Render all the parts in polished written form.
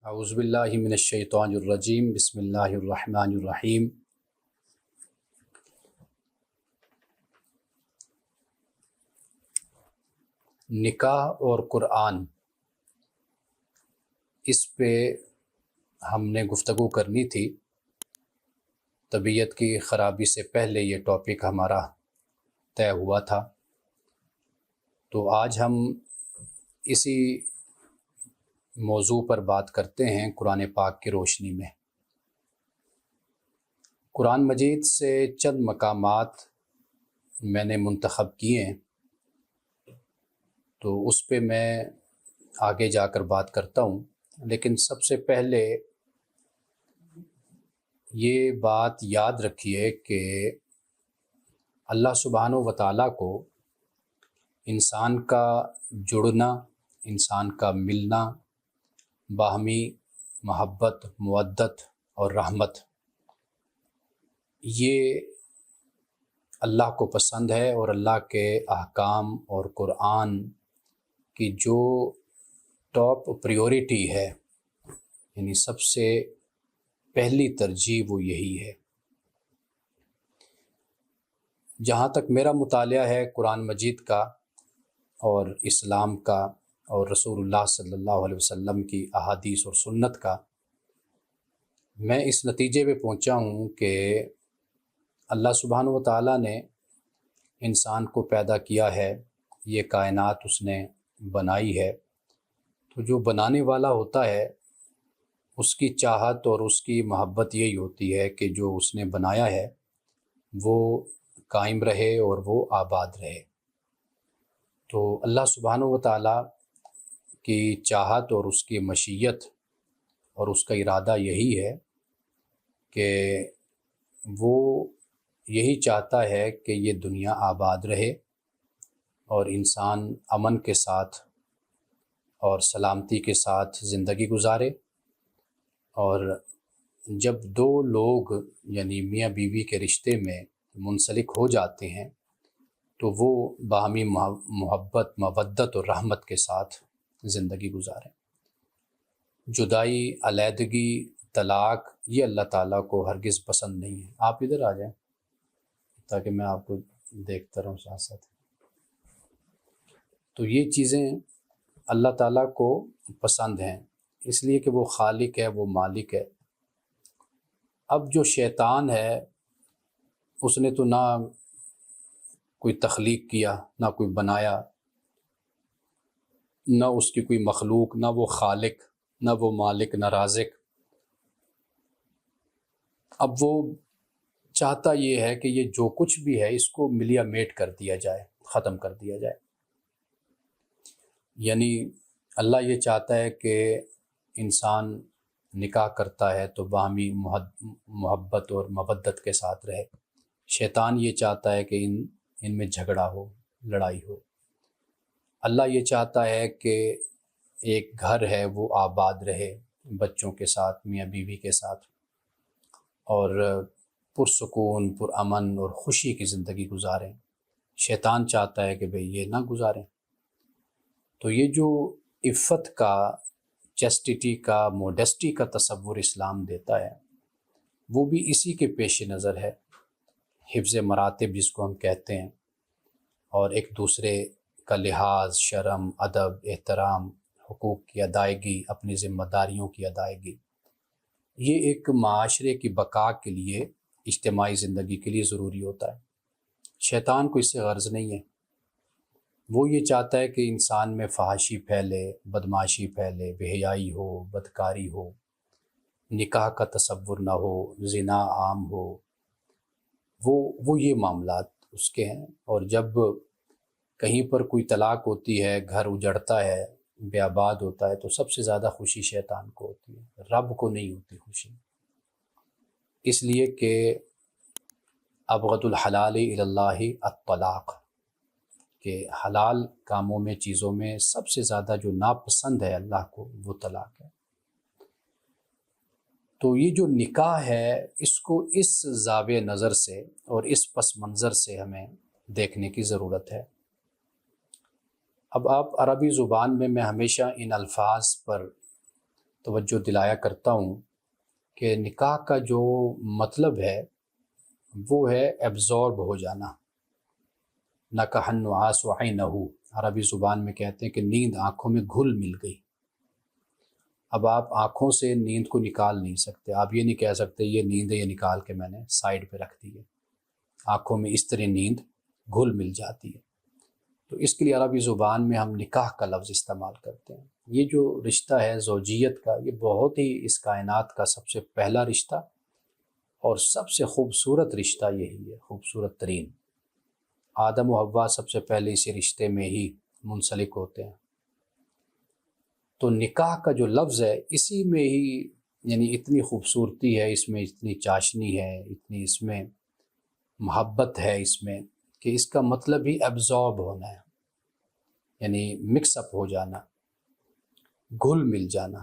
اعوذ باللہ من الشیطان الرجیم بسم اللہ الرحمن الرحیم۔ نکاح اور قرآن، اس پہ ہم نے گفتگو کرنی تھی۔ طبیعت کی خرابی سے پہلے یہ ٹاپک ہمارا طے ہوا تھا، تو آج ہم اسی موضوع پر بات کرتے ہیں قرآن پاک کی روشنی میں۔ قرآن مجید سے چند مقامات میں نے منتخب کیے ہیں، تو اس پہ میں آگے جا کر بات کرتا ہوں، لیکن سب سے پہلے یہ بات یاد رکھیے کہ اللہ سبحانہ و تعالیٰ کو انسان کا جڑنا، انسان کا ملنا، باہمی محبت، مودت اور رحمت، یہ اللہ کو پسند ہے، اور اللہ کے احکام اور قرآن کی جو ٹاپ پریورٹی ہے، یعنی سب سے پہلی ترجیح وہ یہی ہے۔ جہاں تک میرا مطالعہ ہے قرآن مجید کا اور اسلام کا اور رسول اللہ صلی اللہ علیہ وسلم کی احادیث اور سنت کا، میں اس نتیجے پہ پہنچا ہوں کہ اللہ سبحانہ و تعالیٰ نے انسان کو پیدا کیا ہے، یہ کائنات اس نے بنائی ہے، تو جو بنانے والا ہوتا ہے اس کی چاہت اور اس کی محبت یہی ہوتی ہے کہ جو اس نے بنایا ہے وہ قائم رہے اور وہ آباد رہے۔ تو اللہ سبحانہ و تعالیٰ کی چاہت اور اس کی مشیت اور اس کا ارادہ یہی ہے کہ وہ یہی چاہتا ہے کہ یہ دنیا آباد رہے اور انسان امن کے ساتھ اور سلامتی کے ساتھ زندگی گزارے، اور جب دو لوگ یعنی میاں بیوی کے رشتے میں منسلک ہو جاتے ہیں تو وہ باہمی محبت، مودت اور رحمت کے ساتھ زندگی گزاریں۔ جدائی، علیحدگی، طلاق، یہ اللہ تعالیٰ کو ہرگز پسند نہیں ہے۔ آپ ادھر آ جائیں تاکہ میں آپ کو دیکھتا رہوں ساتھ ساتھ۔ تو یہ چیزیں اللہ تعالیٰ کو پسند ہیں، اس لیے کہ وہ خالق ہے، وہ مالک ہے۔ اب جو شیطان ہے اس نے تو نہ کوئی تخلیق کیا، نہ کوئی بنایا، نہ اس کی کوئی مخلوق، نہ وہ خالق، نہ وہ مالک، نہ رازق۔ اب وہ چاہتا یہ ہے کہ یہ جو کچھ بھی ہے اس کو ملیا میٹ کر دیا جائے، ختم کر دیا جائے۔ یعنی اللہ یہ چاہتا ہے کہ انسان نکاح کرتا ہے تو باہمی محبت اور مودت کے ساتھ رہے۔ شیطان یہ چاہتا ہے کہ ان میں جھگڑا ہو، لڑائی ہو۔ اللہ یہ چاہتا ہے کہ ایک گھر ہے وہ آباد رہے، بچوں کے ساتھ، میاں بیوی کے ساتھ، اور پرسکون، پرامن اور خوشی کی زندگی گزاریں۔ شیطان چاہتا ہے کہ بھئی یہ نہ گزاریں۔ تو یہ جو عفت کا، چیسٹیٹی کا، موڈیسٹی کا تصور اسلام دیتا ہے، وہ بھی اسی کے پیش نظر ہے۔ حفظ مراتب جس کو ہم کہتے ہیں، اور ایک دوسرے کا لحاظ، شرم، ادب، احترام، حقوق کی ادائیگی، اپنی ذمہ داریوں کی ادائیگی، یہ ایک معاشرے کی بقا کے لیے، اجتماعی زندگی کے لیے ضروری ہوتا ہے۔ شیطان کو اس سے غرض نہیں ہے۔ وہ یہ چاہتا ہے کہ انسان میں فحاشی پھیلے، بدمعاشی پھیلے، بے حیائی ہو، بدکاری ہو، نکاح کا تصور نہ ہو، زنا عام ہو۔ وہ یہ معاملات اس کے ہیں، اور جب کہیں پر کوئی طلاق ہوتی ہے، گھر اجڑتا ہے، بے آباد ہوتا ہے، تو سب سے زیادہ خوشی شیطان کو ہوتی ہے، رب کو نہیں ہوتی خوشی۔ اس لیے کہ ابغض الحلال الی اللہ الطلاق، کہ حلال کاموں میں، چیزوں میں سب سے زیادہ جو ناپسند ہے اللہ کو، وہ طلاق ہے۔ تو یہ جو نکاح ہے اس کو اس زاویہ نظر سے اور اس پس منظر سے ہمیں دیکھنے کی ضرورت ہے۔ اب آپ عربی زبان میں ہمیشہ ان الفاظ پر توجہ دلایا کرتا ہوں کہ نکاح کا جو مطلب ہے وہ ہے ایبزارب ہو جانا. نکح النعاس عینہ، عربی زبان میں کہتے ہیں کہ نیند آنکھوں میں گھل مل گئی. اب آپ آنکھوں سے نیند کو نکال نہیں سکتے. آپ یہ نہیں کہہ سکتے یہ نیند ہے، یہ نکال کے میں نے سائڈ پہ رکھ دی ہے. آنکھوں میں اس طرح نیند گھل مل جاتی ہے. تو اس کے لیے عربی زبان میں ہم نکاح کا لفظ استعمال کرتے ہیں. یہ جو رشتہ ہے زوجیت کا، یہ بہت ہی اس کائنات کا سب سے پہلا رشتہ اور سب سے خوبصورت رشتہ یہی ہے، خوبصورت ترین. آدم و حوا سب سے پہلے اسی رشتے میں ہی منسلک ہوتے ہیں. تو نکاح کا جو لفظ ہے اسی میں ہی یعنی اتنی خوبصورتی ہے، اس میں اتنی چاشنی ہے، اتنی اس میں محبت ہے اس میں، کہ اس کا مطلب ہی ایبزارب ہونا ہے، یعنی مکس اپ ہو جانا، گھل مل جانا.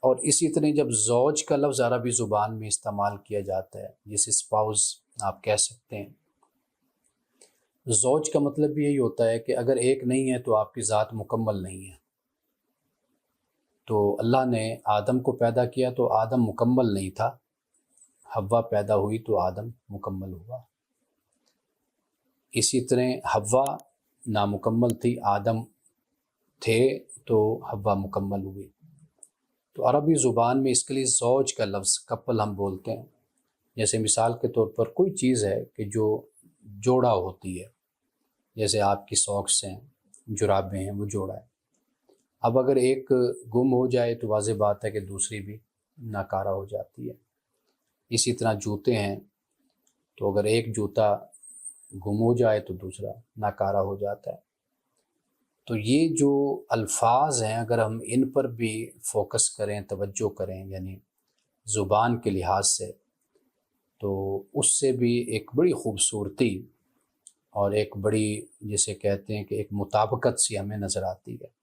اور اسی طرح جب زوج کا لفظ عربی زبان میں استعمال کیا جاتا ہے، جسے اسپاؤس آپ کہہ سکتے ہیں، زوج کا مطلب بھی یہی ہوتا ہے کہ اگر ایک نہیں ہے تو آپ کی ذات مکمل نہیں ہے. تو اللہ نے آدم کو پیدا کیا تو آدم مکمل نہیں تھا، حوا پیدا ہوئی تو آدم مکمل ہوا. اسی طرح حوا نامکمل تھی، آدم تھے تو حوا مکمل ہوئی. تو عربی زبان میں اس کے لیے زوج کا لفظ کپل ہم بولتے ہیں. جیسے مثال کے طور پر کوئی چیز ہے کہ جو جوڑا ہوتی ہے، جیسے آپ کی ساکس ہیں، جرابیں ہیں، وہ جوڑا ہے. اب اگر ایک گم ہو جائے تو واضح بات ہے کہ دوسری بھی ناکارہ ہو جاتی ہے. اسی طرح جوتے ہیں، تو اگر ایک جوتا گم ہو جائے تو دوسرا ناکارہ ہو جاتا ہے. تو یہ جو الفاظ ہیں اگر ہم ان پر بھی فوکس کریں، توجہ کریں، یعنی زبان کے لحاظ سے، تو اس سے بھی ایک بڑی خوبصورتی اور ایک بڑی جسے کہتے ہیں کہ ایک مطابقت سی ہمیں نظر آتی ہے.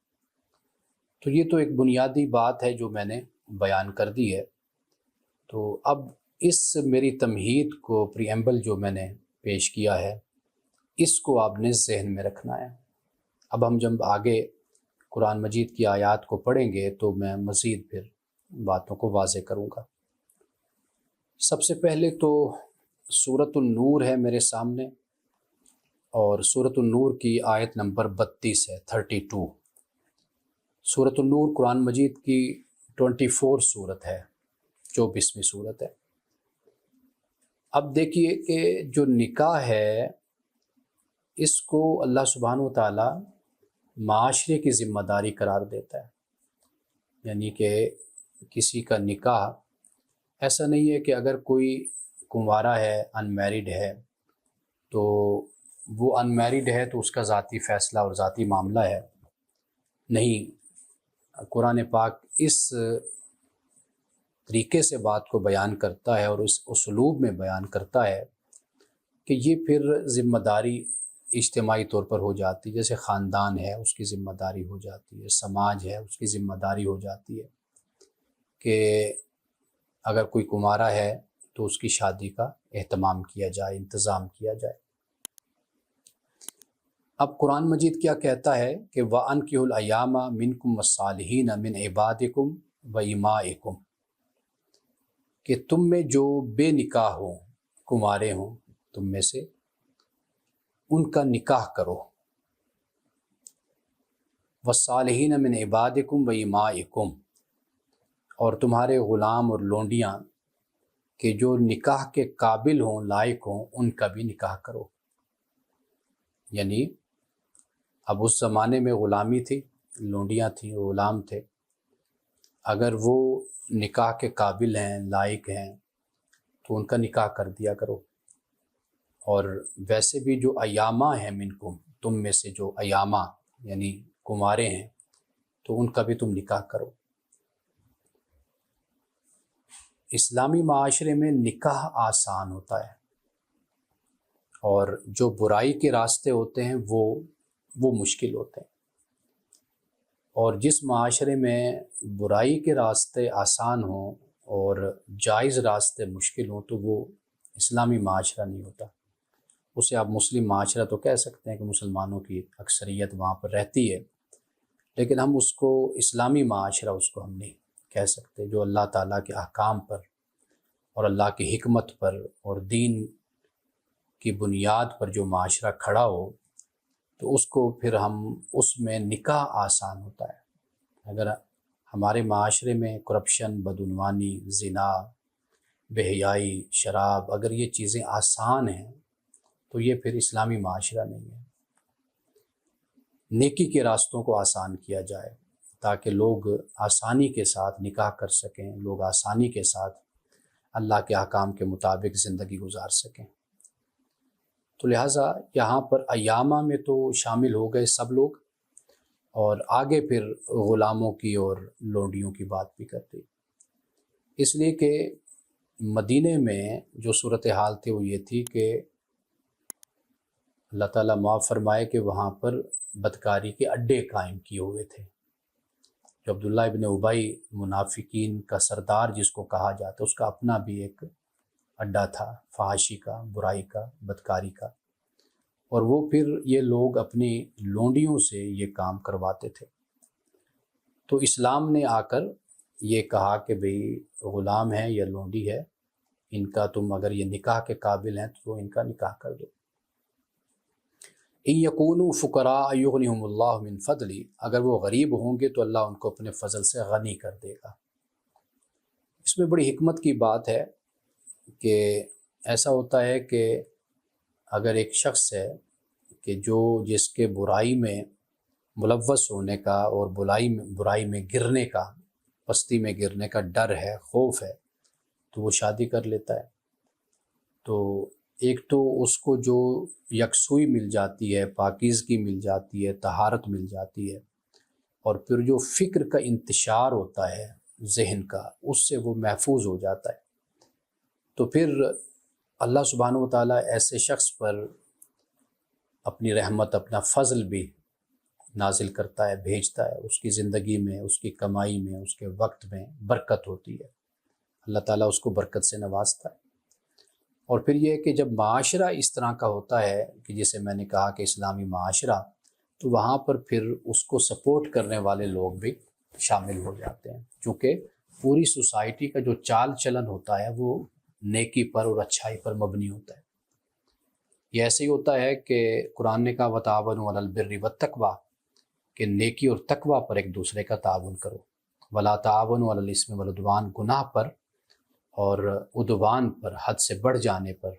تو یہ تو ایک بنیادی بات ہے جو میں نے بیان کر دی ہے. تو اب اس میری تمہید کو، پریمبل جو میں نے پیش کیا ہے، اس کو آپ نے ذہن میں رکھنا ہے. اب ہم جب آگے قرآن مجید کی آیات کو پڑھیں گے تو میں مزید پھر باتوں کو واضح کروں گا. سب سے پہلے تو سورۃ النور ہے میرے سامنے، اور سورۃ النور کی آیت نمبر 32 ہے، 32. سورۃ النور قرآن مجید کی 24 سورت ہے، 24ویں سورت ہے. اب دیکھیے کہ جو نکاح ہے اس کو اللہ سبحانہ و تعالیٰ معاشرے کی ذمہ داری قرار دیتا ہے. یعنی کہ کسی کا نکاح ایسا نہیں ہے کہ اگر کوئی کنوارا ہے، ان میریڈ ہے، تو وہ ان میریڈ ہے تو اس کا ذاتی فیصلہ اور ذاتی معاملہ ہے. نہیں، قرآن پاک اس طریقے سے بات کو بیان کرتا ہے اور اس اسلوب میں بیان کرتا ہے کہ یہ پھر ذمہ داری اجتماعی طور پر ہو جاتی ہے. جیسے خاندان ہے اس کی ذمہ داری ہو جاتی ہے، سماج ہے اس کی ذمہ داری ہو جاتی ہے کہ اگر کوئی کنوارا ہے تو اس کی شادی کا اہتمام کیا جائے، انتظام کیا جائے. اب قرآن مجید کیا کہتا ہے کہ وَأَنكِحُوا الْأَيَامَ مِنكُمْ وَالصَّالِحِينَ مِنْ عِبَادِكُمْ وَإِمَائِكُمْ، کہ تم میں جو بے نکاح ہوں، کنوارے ہوں تم میں سے، ان کا نکاح کرو. وَالصَّالِحِينَ مِنْ عِبَادِكُمْ وَإِمَائِكُمْ، اور تمہارے غلام اور لونڈیاں کہ جو نکاح کے قابل ہوں، لائق ہوں، ان کا بھی نکاح کرو. یعنی اب اس زمانے میں غلامی تھی، لونڈیاں تھیں، غلام تھے. اگر وہ نکاح کے قابل ہیں، لائق ہیں، تو ان کا نکاح کر دیا کرو. اور ویسے بھی جو ایامہ ہیں منکم، تم میں سے جو ایامہ یعنی کنوارے ہیں، تو ان کا بھی تم نکاح کرو. اسلامی معاشرے میں نکاح آسان ہوتا ہے، اور جو برائی کے راستے ہوتے ہیں وہ مشکل ہوتے ہیں. اور جس معاشرے میں برائی کے راستے آسان ہوں اور جائز راستے مشکل ہوں تو وہ اسلامی معاشرہ نہیں ہوتا. اسے آپ مسلم معاشرہ تو کہہ سکتے ہیں کہ مسلمانوں کی اکثریت وہاں پر رہتی ہے، لیکن ہم اس کو اسلامی معاشرہ اس کو ہم نہیں کہہ سکتے، جو اللہ تعالیٰ کے احکام پر اور اللہ کی حکمت پر اور دین کی بنیاد پر جو معاشرہ کھڑا ہو، تو اس کو پھر ہم اس میں نکاح آسان ہوتا ہے۔ اگر ہمارے معاشرے میں کرپشن، بدعنوانی، زنا، بے حیائی، شراب، اگر یہ چیزیں آسان ہیں تو یہ پھر اسلامی معاشرہ نہیں ہے۔ نیکی کے راستوں کو آسان کیا جائے تاکہ لوگ آسانی کے ساتھ نکاح کر سکیں، لوگ آسانی کے ساتھ اللہ کے احکام کے مطابق زندگی گزار سکیں۔ تو لہٰذا یہاں پر ایامہ میں تو شامل ہو گئے سب لوگ، اور آگے پھر غلاموں کی اور لونڈیوں کی بات بھی کرتے، اس لیے کہ مدینے میں جو صورتحال تھی وہ یہ تھی کہ اللہ تعالیٰ معاف فرمائے کہ وہاں پر بدکاری کے اڈے قائم کیے ہوئے تھے۔ جو عبداللہ ابن ابی، منافقین کا سردار جس کو کہا جاتا، اس کا اپنا بھی ایک اڈا تھا، فحاشی کا، برائی کا، بدکاری کا، اور وہ پھر یہ لوگ اپنی لونڈیوں سے یہ کام کرواتے تھے۔ تو اسلام نے آ کر یہ کہا کہ بھئی غلام ہے یا لونڈی ہے، ان کا تم اگر یہ نکاح کے قابل ہیں تو ان کا نکاح کر دو۔ ان یکونوا فقراء یغنہم اللہ من فضلہ، اگر وہ غریب ہوں گے تو اللہ ان کو اپنے فضل سے غنی کر دے گا۔ اس میں بڑی حکمت کی بات ہے کہ ایسا ہوتا ہے کہ اگر ایک شخص ہے کہ جس کے برائی میں ملوث ہونے کا اور برائی میں گرنے کا، پستی میں گرنے کا ڈر ہے، خوف ہے، تو وہ شادی کر لیتا ہے۔ تو ایک تو اس کو جو یکسوئی مل جاتی ہے، پاکیزگی مل جاتی ہے، طہارت مل جاتی ہے، اور پھر جو فکر کا انتشار ہوتا ہے ذہن کا، اس سے وہ محفوظ ہو جاتا ہے۔ تو پھر اللہ سبحانہ و تعالیٰ ایسے شخص پر اپنی رحمت، اپنا فضل بھی نازل کرتا ہے، بھیجتا ہے، اس کی زندگی میں، اس کی کمائی میں، اس کے وقت میں برکت ہوتی ہے، اللہ تعالیٰ اس کو برکت سے نوازتا ہے۔ اور پھر یہ کہ جب معاشرہ اس طرح کا ہوتا ہے کہ جسے میں نے کہا کہ اسلامی معاشرہ، تو وہاں پر پھر اس کو سپورٹ کرنے والے لوگ بھی شامل ہو جاتے ہیں، چونکہ پوری سوسائٹی کا جو چال چلن ہوتا ہے وہ نیکی پر اور اچھائی پر مبنی ہوتا ہے۔ یہ ایسے ہی ہوتا ہے کہ قرآن نے کہا وَتَعَاوَنُوا عَلَى الْبِرِّ وَالتَّقْوَىٰ، کہ نیکی اور تقوی پر ایک دوسرے کا تعاون کرو، وَلَا تَعَاوَنُوا عَلَى الْإِثْمِ وَالْعُدْوَانِ، گناہ پر اور عدوان پر، حد سے بڑھ جانے پر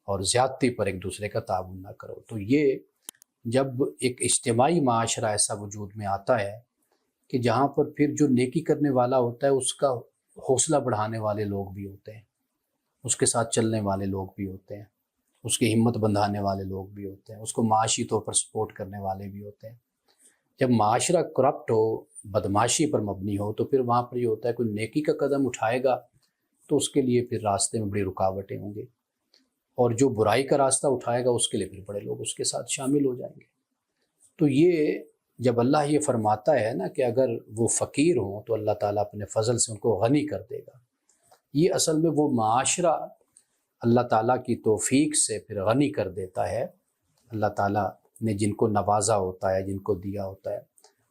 اور زیادتی پر ایک دوسرے کا تعاون نہ کرو۔ تو یہ جب ایک اجتماعی معاشرہ ایسا وجود میں آتا ہے کہ جہاں پر پھر جو نیکی کرنے والا ہوتا ہے اس کا حوصلہ بڑھانے والے لوگ بھی ہوتے ہیں، اس کے ساتھ چلنے والے لوگ بھی ہوتے ہیں، اس کی ہمت بندھانے والے لوگ بھی ہوتے ہیں، اس کو معاشی طور پر سپورٹ کرنے والے بھی ہوتے ہیں۔ جب معاشرہ کرپٹ ہو، بدماشی پر مبنی ہو، تو پھر وہاں پر یہ ہوتا ہے کوئی نیکی کا قدم اٹھائے گا تو اس کے لیے پھر راستے میں بڑی رکاوٹیں ہوں گی، اور جو برائی کا راستہ اٹھائے گا اس کے لیے پھر بڑے لوگ اس کے ساتھ شامل ہو جائیں گے۔ تو یہ جب اللہ یہ فرماتا ہے نا کہ اگر وہ فقیر ہوں تو اللہ تعالیٰ اپنے فضل سے ان کو غنی کر دے گا، یہ اصل میں وہ معاشرہ اللہ تعالیٰ کی توفیق سے پھر غنی کر دیتا ہے۔ اللہ تعالیٰ نے جن کو نوازا ہوتا ہے، جن کو دیا ہوتا ہے،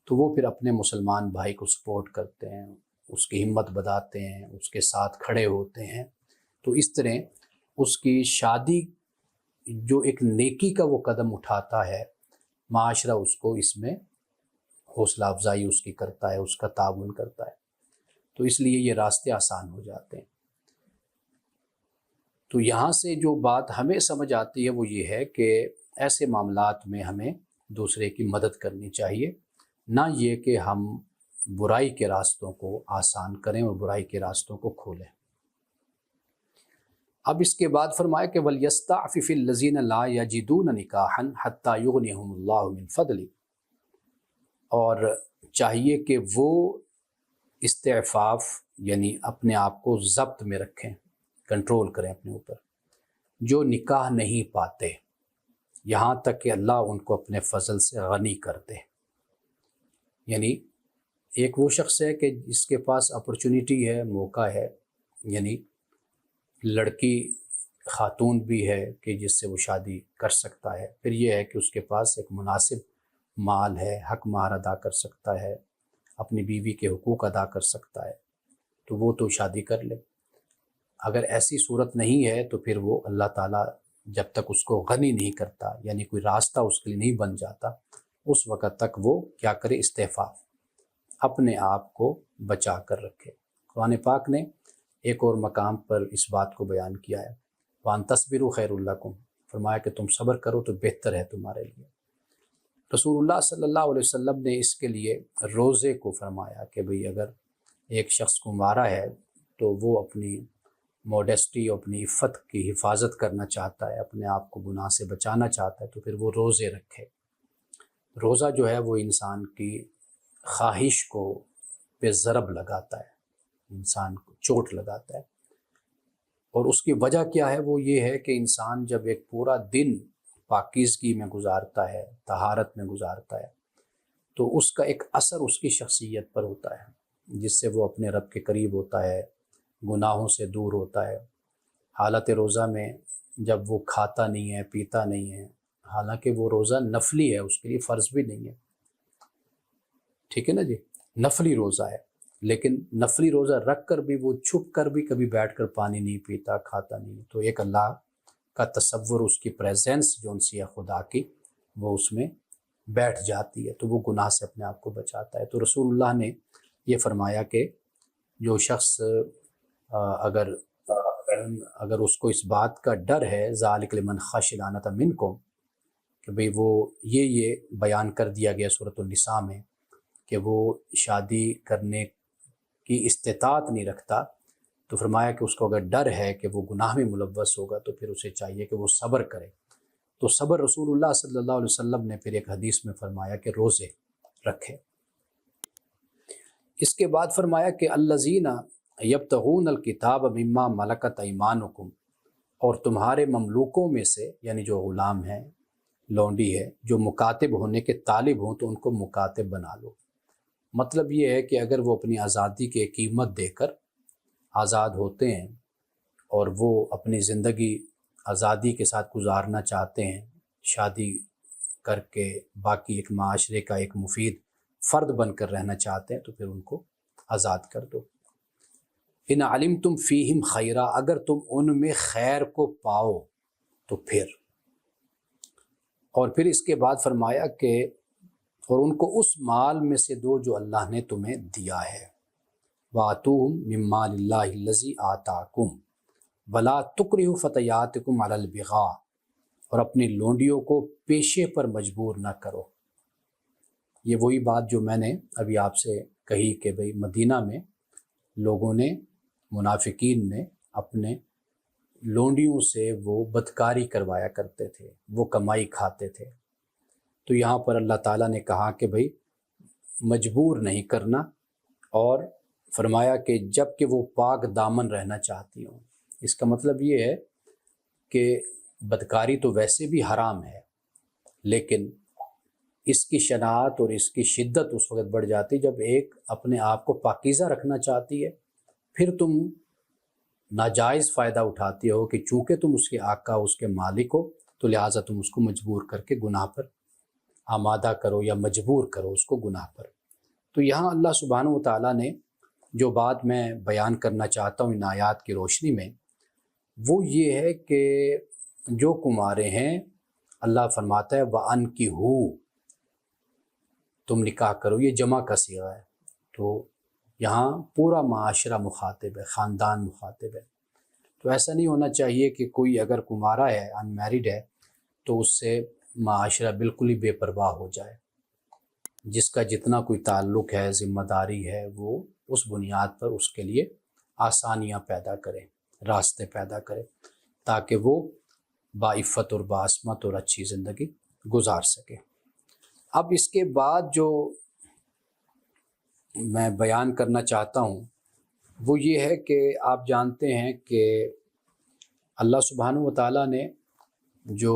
تو وہ پھر اپنے مسلمان بھائی کو سپورٹ کرتے ہیں، اس کی ہمت بڑھاتے ہیں، اس کے ساتھ کھڑے ہوتے ہیں۔ تو اس طرح اس کی شادی جو ایک نیکی کا وہ قدم اٹھاتا ہے، معاشرہ اس کو اس میں حوصلہ افزائی اس کی کرتا ہے، اس کا تعاون کرتا ہے، تو اس لیے یہ راستے آسان ہو جاتے ہیں۔ تو یہاں سے جو بات ہمیں سمجھ آتی ہے وہ یہ ہے کہ ایسے معاملات میں ہمیں دوسرے کی مدد کرنی چاہیے، نہ یہ کہ ہم برائی کے راستوں کو آسان کریں اور برائی کے راستوں کو کھولیں۔ اب اس کے بعد فرمایا کہ وَلْيَسْتَعْفِفِ الَّذِينَ لَا يَجِدُونَ نِكَاحًا حَتَّى يُغْنِيَهُمُ اللَّهُ مِنْ فَضْلِهِ، اور چاہیے کہ وہ استعفاف یعنی اپنے آپ کو ضبط میں رکھیں، کنٹرول کریں اپنے اوپر، جو نکاح نہیں پاتے یہاں تک کہ اللہ ان کو اپنے فضل سے غنی کر دے۔ یعنی ایک وہ شخص ہے کہ جس کے پاس اپرچونٹی ہے، موقع ہے، یعنی لڑکی خاتون بھی ہے کہ جس سے وہ شادی کر سکتا ہے، پھر یہ ہے کہ اس کے پاس ایک مناسب مال ہے، حق مہر ادا کر سکتا ہے، اپنی بیوی کے حقوق ادا کر سکتا ہے تو وہ تو شادی کر لے۔ اگر ایسی صورت نہیں ہے تو پھر وہ اللہ تعالیٰ جب تک اس کو غنی نہیں کرتا، یعنی کوئی راستہ اس کے لیے نہیں بن جاتا، اس وقت تک وہ کیا کرے؟ استعفاف، اپنے آپ کو بچا کر رکھے۔ قرآن پاک نے ایک اور مقام پر اس بات کو بیان کیا ہے، وَأَن تَصْبِرُوا خَيْرٌ لَكُمْ، فرمایا کہ تم صبر کرو تو بہتر ہے تمہارے لیے۔ رسول اللہ صلی اللہ علیہ وسلم نے اس کے لیے روزے کو فرمایا کہ بھئی اگر ایک شخص کو مارا ہے تو وہ اپنی موڈیسٹی، اپنی عفت کی حفاظت کرنا چاہتا ہے، اپنے آپ کو گناہ سے بچانا چاہتا ہے تو پھر وہ روزے رکھے۔ روزہ جو ہے وہ انسان کی خواہش کو پہ ضرب لگاتا ہے، انسان کو چوٹ لگاتا ہے، اور اس کی وجہ کیا ہے؟ وہ یہ ہے کہ انسان جب ایک پورا دن پاکیزگی میں گزارتا ہے، طہارت میں گزارتا ہے، تو اس کا ایک اثر اس کی شخصیت پر ہوتا ہے، جس سے وہ اپنے رب کے قریب ہوتا ہے، گناہوں سے دور ہوتا ہے۔ حالت روزہ میں جب وہ کھاتا نہیں ہے، پیتا نہیں ہے، حالانکہ وہ روزہ نفلی ہے، اس کے لیے فرض بھی نہیں ہے، ٹھیک ہے نا جی، نفلی روزہ ہے، لیکن نفلی روزہ رکھ کر بھی وہ چھپ کر بھی کبھی بیٹھ کر پانی نہیں پیتا، کھاتا نہیں، تو ایک اللہ کا تصور، اس کی پریزنس جو انسی ہے خدا کی، وہ اس میں بیٹھ جاتی ہے، تو وہ گناہ سے اپنے آپ کو بچاتا ہے۔ تو رسول اللہ نے یہ فرمایا کہ جو شخص اگر اس کو اس بات کا ڈر ہے، ذالک لمن خشی العنۃ منکم، کہ بھئی وہ یہ بیان کر دیا گیا سورۃ النساء میں کہ وہ شادی کرنے کی استطاعت نہیں رکھتا، تو فرمایا کہ اس کو اگر ڈر ہے کہ وہ گناہ میں ملوث ہوگا تو پھر اسے چاہیے کہ وہ صبر کرے۔ تو صبر رسول اللہ صلی اللہ علیہ وسلم نے پھر ایک حدیث میں فرمایا کہ روزے رکھے۔ اس کے بعد فرمایا کہ الذین یبتغون الکتاب مما ملکت ایمانکم، اور تمہارے مملوکوں میں سے، یعنی جو غلام ہیں، لونڈی ہے، جو مکاتب ہونے کے طالب ہوں تو ان کو مکاتب بنا لو۔ مطلب یہ ہے کہ اگر وہ اپنی آزادی کی قیمت دے کر آزاد ہوتے ہیں اور وہ اپنی زندگی آزادی کے ساتھ گزارنا چاہتے ہیں، شادی کر کے باقی ایک معاشرے کا ایک مفید فرد بن کر رہنا چاہتے ہیں، تو پھر ان کو آزاد کر دو۔ ان علمتم فیہم خیرا، اگر تم ان میں خیر کو پاؤ تو پھر، اور پھر اس کے بعد فرمایا کہ اور ان کو اس مال میں سے دو جو اللہ نے تمہیں دیا ہے، وَآتُوهُم مِّن مَّالِ اللَّهِ الَّذِي آتَاكُمْ وَلَا تُكْرِهُوا فَتَيَاتِكُمْ عَلَى الْبِغَاءِ، اور اپنی لونڈیوں کو پیشے پر مجبور نہ کرو۔ یہ وہی بات جو میں نے ابھی آپ سے کہی کہ بھئی مدینہ میں لوگوں نے، منافقین نے اپنے لونڈیوں سے وہ بدکاری کروایا کرتے تھے، وہ کمائی کھاتے تھے۔ تو یہاں پر اللہ تعالیٰ نے کہا کہ بھئی مجبور نہیں کرنا، اور فرمایا کہ جب کہ وہ پاک دامن رہنا چاہتی ہوں۔ اس کا مطلب یہ ہے کہ بدکاری تو ویسے بھی حرام ہے، لیکن اس کی شناعت اور اس کی شدت اس وقت بڑھ جاتی جب ایک اپنے آپ کو پاکیزہ رکھنا چاہتی ہے، پھر تم ناجائز فائدہ اٹھاتی ہو کہ چونکہ تم اس کے آقا، اس کے مالک ہو، تو لہٰذا تم اس کو مجبور کر کے گناہ پر آمادہ کرو یا مجبور کرو اس کو گناہ پر۔ تو یہاں اللہ سبحانہ و تعالیٰ نے جو بات میں بیان کرنا چاہتا ہوں ان آیات کی روشنی میں، وہ یہ ہے کہ جو کمارے ہیں، اللہ فرماتا ہے وَأَنْكِحُوا، تم نکاح کرو، یہ جمع کا صیغہ ہے، تو یہاں پورا معاشرہ مخاطب ہے، خاندان مخاطب ہے۔ تو ایسا نہیں ہونا چاہیے کہ کوئی اگر کمارا ہے، ان میریڈ ہے، تو اس سے معاشرہ بالکل ہی بے پرواہ ہو جائے۔ جس کا جتنا کوئی تعلق ہے، ذمہ داری ہے، وہ اس بنیاد پر اس کے لیے آسانیاں پیدا کرے، راستے پیدا کرے، تاکہ وہ باعفت اور باعصمت اور اچھی زندگی گزار سکے۔ اب اس کے بعد جو میں بیان کرنا چاہتا ہوں وہ یہ ہے کہ آپ جانتے ہیں کہ اللہ سبحانہ و تعالیٰ نے جو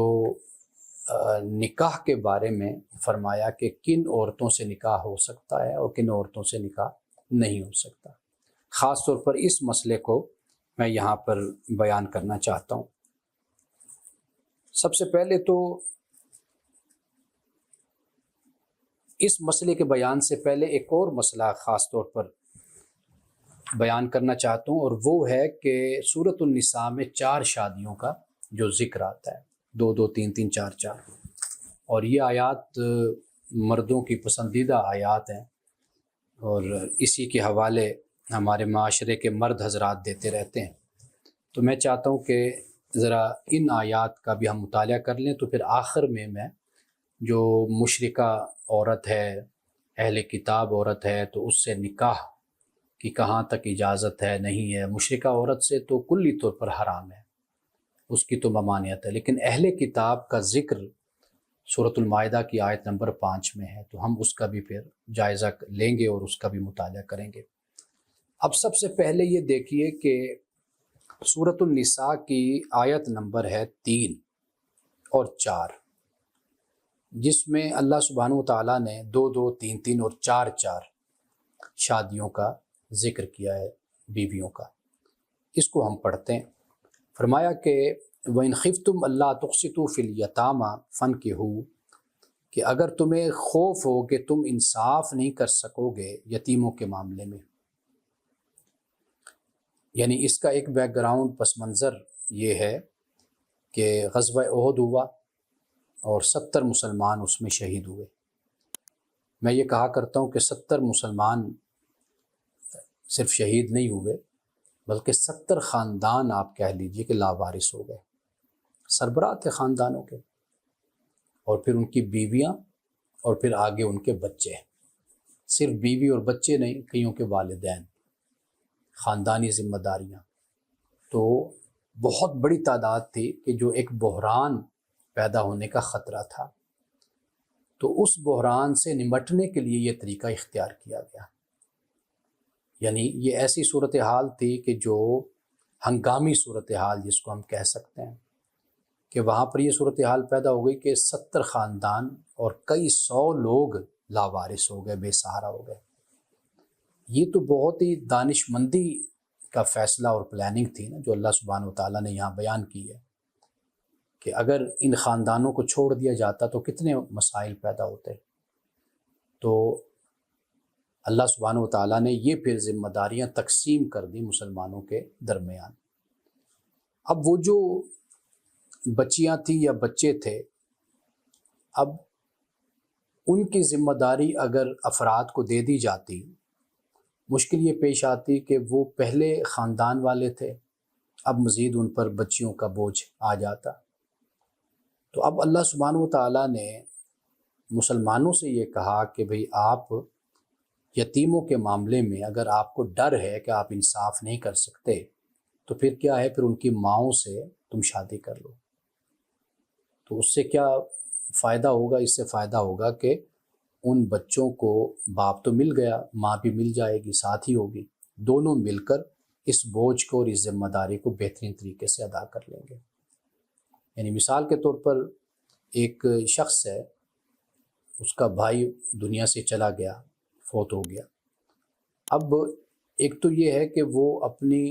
نکاح کے بارے میں فرمایا کہ کن عورتوں سے نکاح ہو سکتا ہے اور کن عورتوں سے نکاح نہیں ہو سکتا، خاص طور پر اس مسئلے کو میں یہاں پر بیان کرنا چاہتا ہوں۔ سب سے پہلے تو اس مسئلے کے بیان سے پہلے ایک اور مسئلہ خاص طور پر بیان کرنا چاہتا ہوں، اور وہ ہے کہ سورۃ النساء میں 4 شادیوں کا جو ذکر آتا ہے، 2 2 3 3 4 4، اور یہ آیات مردوں کی پسندیدہ آیات ہیں، اور اسی کے حوالے ہمارے معاشرے کے مرد حضرات دیتے رہتے ہیں۔ تو میں چاہتا ہوں کہ ذرا ان آیات کا بھی ہم مطالعہ کر لیں، تو پھر آخر میں جو مشرکہ عورت ہے، اہل کتاب عورت ہے، تو اس سے نکاح کی کہاں تک اجازت ہے، نہیں ہے۔ مشرکہ عورت سے تو کلی طور پر حرام ہے، اس کی تو ممانعت ہے، لیکن اہل کتاب کا ذکر سورۃ المائدہ کی آیت نمبر 5 میں ہے، تو ہم اس کا بھی پھر جائزہ لیں گے اور اس کا بھی مطالعہ کریں گے۔ اب سب سے پہلے یہ دیکھیے کہ سورۃ النساء کی آیت نمبر ہے 3 اور 4، جس میں اللہ سبحانہ و تعالیٰ نے 2 2 3 3 اور 4 4 شادیوں کا ذکر کیا ہے، بیویوں کا۔ اس کو ہم پڑھتے ہیں۔ فرمایا کہ وَإِنْ خِفْتُمْ أَلَّا تُقْسِطُوا فِي الْيَتَامَىٰ فَانكِحُوا، کہ اگر تمہیں خوف ہو کہ تم انصاف نہیں کر سکو گے یتیموں کے معاملے میں، یعنی اس کا ایک بیک گراؤنڈ پس منظر یہ ہے کہ غزوہ احد ہوا اور 70 مسلمان اس میں شہید ہوئے۔ میں یہ کہا کرتا ہوں کہ 70 مسلمان صرف شہید نہیں ہوئے، بلکہ 70 خاندان آپ کہہ لیجئے کہ لاوارث ہو گئے، سربراہ تھے خاندانوں کے، اور پھر ان کی بیویاں، اور پھر آگے ان کے بچے، صرف بیوی اور بچے نہیں، کئیوں کے والدین، خاندانی ذمہ داریاں۔ تو بہت بڑی تعداد تھی کہ جو ایک بحران پیدا ہونے کا خطرہ تھا، تو اس بحران سے نمٹنے کے لیے یہ طریقہ اختیار کیا گیا۔ یعنی یہ ایسی صورتحال تھی کہ جو ہنگامی صورتحال جس کو ہم کہہ سکتے ہیں، کہ وہاں پر یہ صورتحال پیدا ہو گئی کہ 70 خاندان اور کئی 100 لوگ لاوارث ہو گئے، بے سہارا ہو گئے۔ یہ تو بہت ہی دانش مندی کا فیصلہ اور پلاننگ تھی نا، جو اللہ سبحانہ و تعالیٰ نے یہاں بیان کی ہے، کہ اگر ان خاندانوں کو چھوڑ دیا جاتا تو کتنے مسائل پیدا ہوتے۔ تو اللہ سبحانہ و تعالیٰ نے یہ پھر ذمہ داریاں تقسیم کر دی مسلمانوں کے درمیان۔ اب وہ جو بچیاں تھیں یا بچے تھے، اب ان کی ذمہ داری اگر افراد کو دے دی جاتی، مشکل یہ پیش آتی کہ وہ پہلے خاندان والے تھے، اب مزید ان پر بچیوں کا بوجھ آ جاتا۔ تو اب اللہ سبحانہ و تعالیٰ نے مسلمانوں سے یہ کہا کہ بھئی آپ یتیموں کے معاملے میں اگر آپ کو ڈر ہے کہ آپ انصاف نہیں کر سکتے، تو پھر کیا ہے، پھر ان کی ماؤں سے تم شادی کر لو۔ تو اس سے کیا فائدہ ہوگا؟ اس سے فائدہ ہوگا کہ ان بچوں کو باپ تو مل گیا، ماں بھی مل جائے گی، ساتھ ہی ہوگی، دونوں مل کر اس بوجھ کو اور اس ذمہ داری کو بہترین طریقے سے ادا کر لیں گے۔ یعنی مثال کے طور پر ایک شخص ہے، اس کا بھائی دنیا سے چلا گیا، فوت ہو گیا۔ اب ایک تو یہ ہے کہ وہ اپنی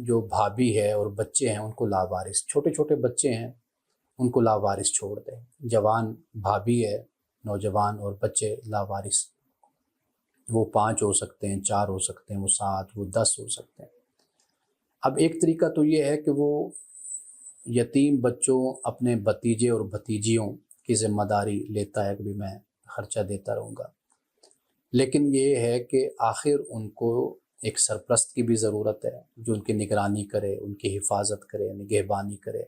جو بھابھی ہے اور بچے ہیں ان کو لاوارث، چھوٹے چھوٹے بچے ہیں ان کو لاوارث چھوڑ دے، جوان بھابھی ہے، نوجوان اور بچے لاوارث، وہ 5 ہو سکتے ہیں، 4 ہو سکتے ہیں، وہ 7، وہ 10 ہو سکتے ہیں۔ اب ایک طریقہ تو یہ ہے کہ وہ یتیم بچوں، اپنے بھتیجے اور بھتیجیوں کی ذمہ داری لیتا ہے کہ بھی میں خرچہ دیتا رہوں گا، لیکن یہ ہے کہ آخر ان کو ایک سرپرست کی بھی ضرورت ہے، جو ان کی نگرانی کرے، ان کی حفاظت کرے، نگہبانی کرے،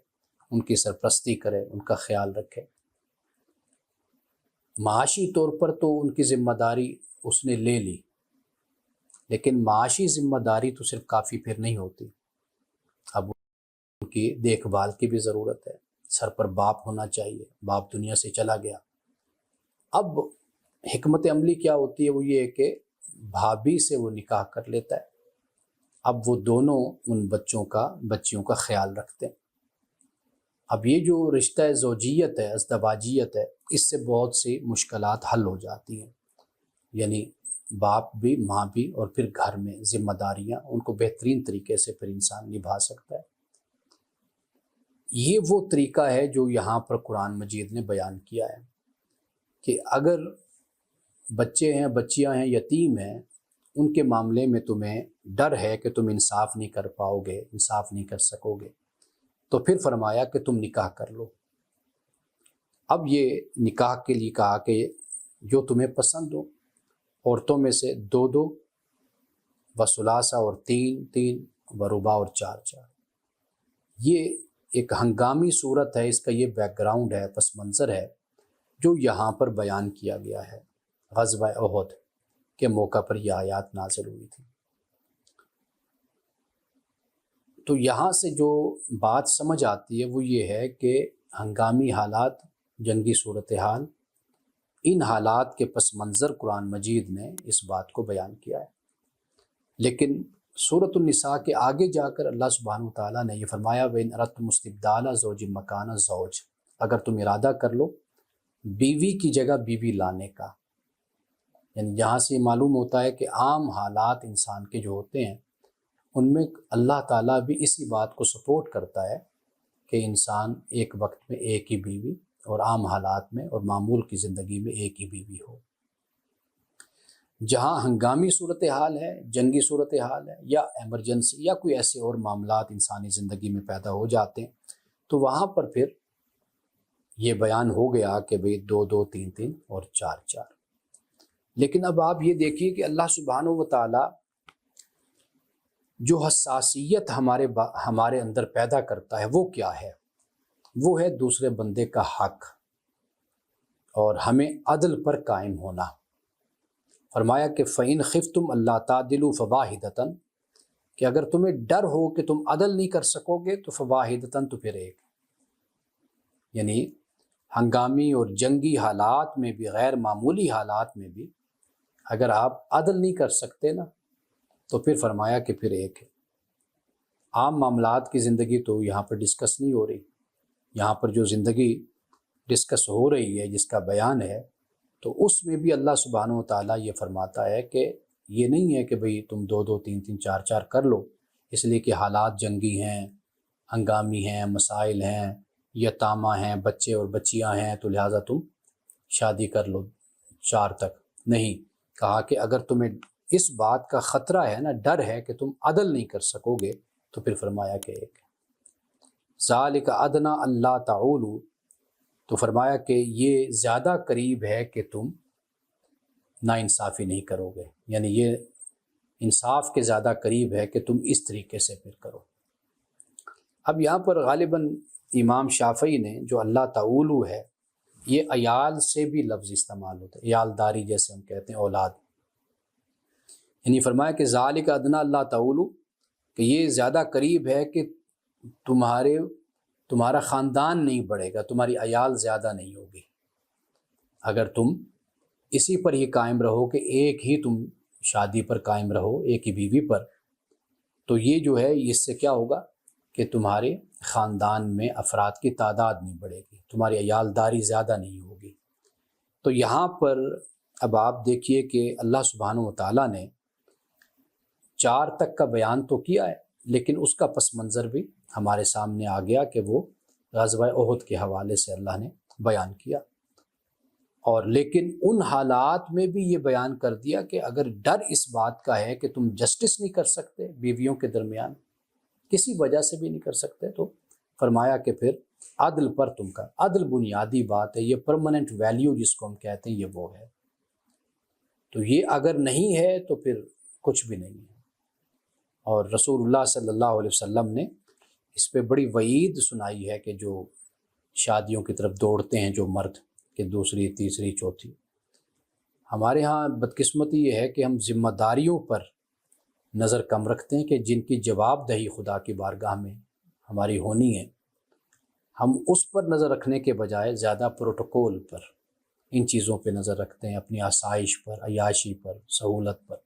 ان کی سرپرستی کرے، ان کا خیال رکھے۔ معاشی طور پر تو ان کی ذمہ داری اس نے لے لی، لیکن معاشی ذمہ داری تو صرف کافی پھر نہیں ہوتی، اب ان کی دیکھ بھال کی بھی ضرورت ہے۔ سر پر باپ ہونا چاہیے، باپ دنیا سے چلا گیا۔ اب حکمت عملی کیا ہوتی ہے؟ وہ یہ ہے کہ بھابھی سے وہ نکاح کر لیتا ہے، اب وہ دونوں ان بچیوں کا خیال رکھتے ہیں۔ اب یہ جو رشتہ زوجیت ہے، ازدواجیت ہے، اس سے بہت سی مشکلات حل ہو جاتی ہیں، یعنی باپ بھی، ماں بھی، اور پھر گھر میں ذمہ داریاں ان کو بہترین طریقے سے پھر انسان نبھا سکتا ہے۔ یہ وہ طریقہ ہے جو یہاں پر قرآن مجید نے بیان کیا ہے کہ اگر بچے ہیں، بچیاں ہیں، یتیم ہیں، ان کے معاملے میں تمہیں ڈر ہے کہ تم انصاف نہیں کر پاؤ گے، انصاف نہیں کر سکو گے، تو پھر فرمایا کہ تم نکاح کر لو۔ اب یہ نکاح کے لیے کہا کہ جو تمہیں پسند ہو، عورتوں میں سے 2 و ثلاثہ اور 3 و رباع اور 4 یہ ایک ہنگامی صورت ہے، اس کا یہ بیک گراؤنڈ ہے، پس منظر ہے جو یہاں پر بیان کیا گیا ہے۔ غزوہ احد کے موقع پر یہ آیات نازل ہوئی تھی۔ تو یہاں سے جو بات سمجھ آتی ہے وہ یہ ہے کہ ہنگامی حالات، جنگی صورتحال، ان حالات کے پس منظر قرآن مجید نے اس بات کو بیان کیا ہے۔ لیکن سورۃ النساء کے آگے جا کر اللہ سبحانہ وتعالیٰ نے یہ فرمایا وَإِنْ أَرَدْتُمُ اسْتِبْدَالَ زَوْجٍ مَكَانَ الزَّوْجِ، اگر تم ارادہ کر لو بیوی کی جگہ بیوی لانے کا، یعنی یہاں سے معلوم ہوتا ہے کہ عام حالات انسان کے جو ہوتے ہیں ان میں اللہ تعالیٰ بھی اسی بات کو سپورٹ کرتا ہے کہ انسان ایک وقت میں ایک ہی بیوی، اور عام حالات میں اور معمول کی زندگی میں ایک ہی بیوی ہو۔ جہاں ہنگامی صورتحال ہے، جنگی صورتحال ہے، یا ایمرجنسی یا کوئی ایسے اور معاملات انسانی زندگی میں پیدا ہو جاتے ہیں، تو وہاں پر پھر یہ بیان ہو گیا کہ بھئی 2 3 اور 4 لیکن اب آپ یہ دیکھیے کہ اللہ سبحانہ وتعالی جو حساسیت ہمارے اندر پیدا کرتا ہے وہ کیا ہے؟ وہ ہے دوسرے بندے کا حق اور ہمیں عدل پر قائم ہونا۔ فرمایا کہ فَإِنْ خِفْتُمْ أَلَّا تَعْدِلُوا فَوَاحِدَةً، کہ اگر تمہیں ڈر ہو کہ تم عدل نہیں کر سکو گے تو فَوَاحِدَةً، تو پھر ایک، یعنی ہنگامی اور جنگی حالات میں بھی، غیر معمولی حالات میں بھی اگر آپ عدل نہیں کر سکتے نا تو پھر فرمایا کہ پھر ایک ہے۔ عام معاملات کی زندگی تو یہاں پر ڈسکس نہیں ہو رہی، یہاں پر جو زندگی ڈسکس ہو رہی ہے جس کا بیان ہے، تو اس میں بھی اللہ سبحانہ وتعالیٰ یہ فرماتا ہے کہ یہ نہیں ہے کہ بھئی تم 2 3 4 کر لو اس لیے کہ حالات جنگی ہیں، ہنگامی ہیں، مسائل ہیں، یتامہ ہیں، بچے اور بچیاں ہیں، تو لہٰذا تم شادی کر لو 4 تک۔ نہیں، کہا کہ اگر تمہیں اس بات کا خطرہ ہے نا، ڈر ہے کہ تم عدل نہیں کر سکو گے، تو پھر فرمایا کہ ایک ذالک ادنیٰ اللہ تعولوا، تو فرمایا کہ یہ زیادہ قریب ہے کہ تم ناانصافی نہیں کرو گے، یعنی یہ انصاف کے زیادہ قریب ہے کہ تم اس طریقے سے پھر کرو۔ اب یہاں پر غالباً امام شافعی نے جو اللہ تعولو ہے، یہ عیال سے بھی لفظ استعمال ہوتا ہے، عیال داری جیسے ہم کہتے ہیں، اولاد، یعنی فرمایا کہ ذالک ادنیٰ اللہ تعولو، کہ یہ زیادہ قریب ہے کہ تمہارا خاندان نہیں بڑھے گا، تمہاری عیال زیادہ نہیں ہوگی اگر تم اسی پر ہی قائم رہو کہ ایک ہی تم شادی پر قائم رہو، ایک ہی بیوی پر، تو یہ جو ہے اس سے کیا ہوگا کہ تمہارے خاندان میں افراد کی تعداد نہیں بڑھے گی، تمہاری عیال داری زیادہ نہیں ہوگی۔ تو یہاں پر اب آپ دیکھیے کہ اللہ سبحانہ وتعالیٰ نے 4 تک کا بیان تو کیا ہے، لیکن اس کا پس منظر بھی ہمارے سامنے آ گیا کہ وہ غزوہ احد کے حوالے سے اللہ نے بیان کیا، اور لیکن ان حالات میں بھی یہ بیان کر دیا کہ اگر ڈر اس بات کا ہے کہ تم جسٹس نہیں کر سکتے بیویوں کے درمیان، کسی وجہ سے بھی نہیں کر سکتے، تو فرمایا کہ پھر عدل پر تم کا، عدل بنیادی بات ہے، یہ پرماننٹ ویلیو جس کو ہم کہتے ہیں یہ وہ ہے، تو یہ اگر نہیں ہے تو پھر کچھ بھی نہیں ہے۔ اور رسول اللہ صلی اللہ علیہ وسلم نے اس پہ بڑی وعید سنائی ہے کہ جو شادیوں کی طرف دوڑتے ہیں جو مرد، کہ دوسری تیسری چوتھی، ہمارے ہاں بدقسمتی یہ ہے کہ ہم ذمہ داریوں پر نظر کم رکھتے ہیں کہ جن کی جواب دہی خدا کی بارگاہ میں ہماری ہونی ہے، ہم اس پر نظر رکھنے کے بجائے زیادہ پروٹوکول پر، ان چیزوں پہ نظر رکھتے ہیں، اپنی آسائش پر، عیاشی پر، سہولت پر،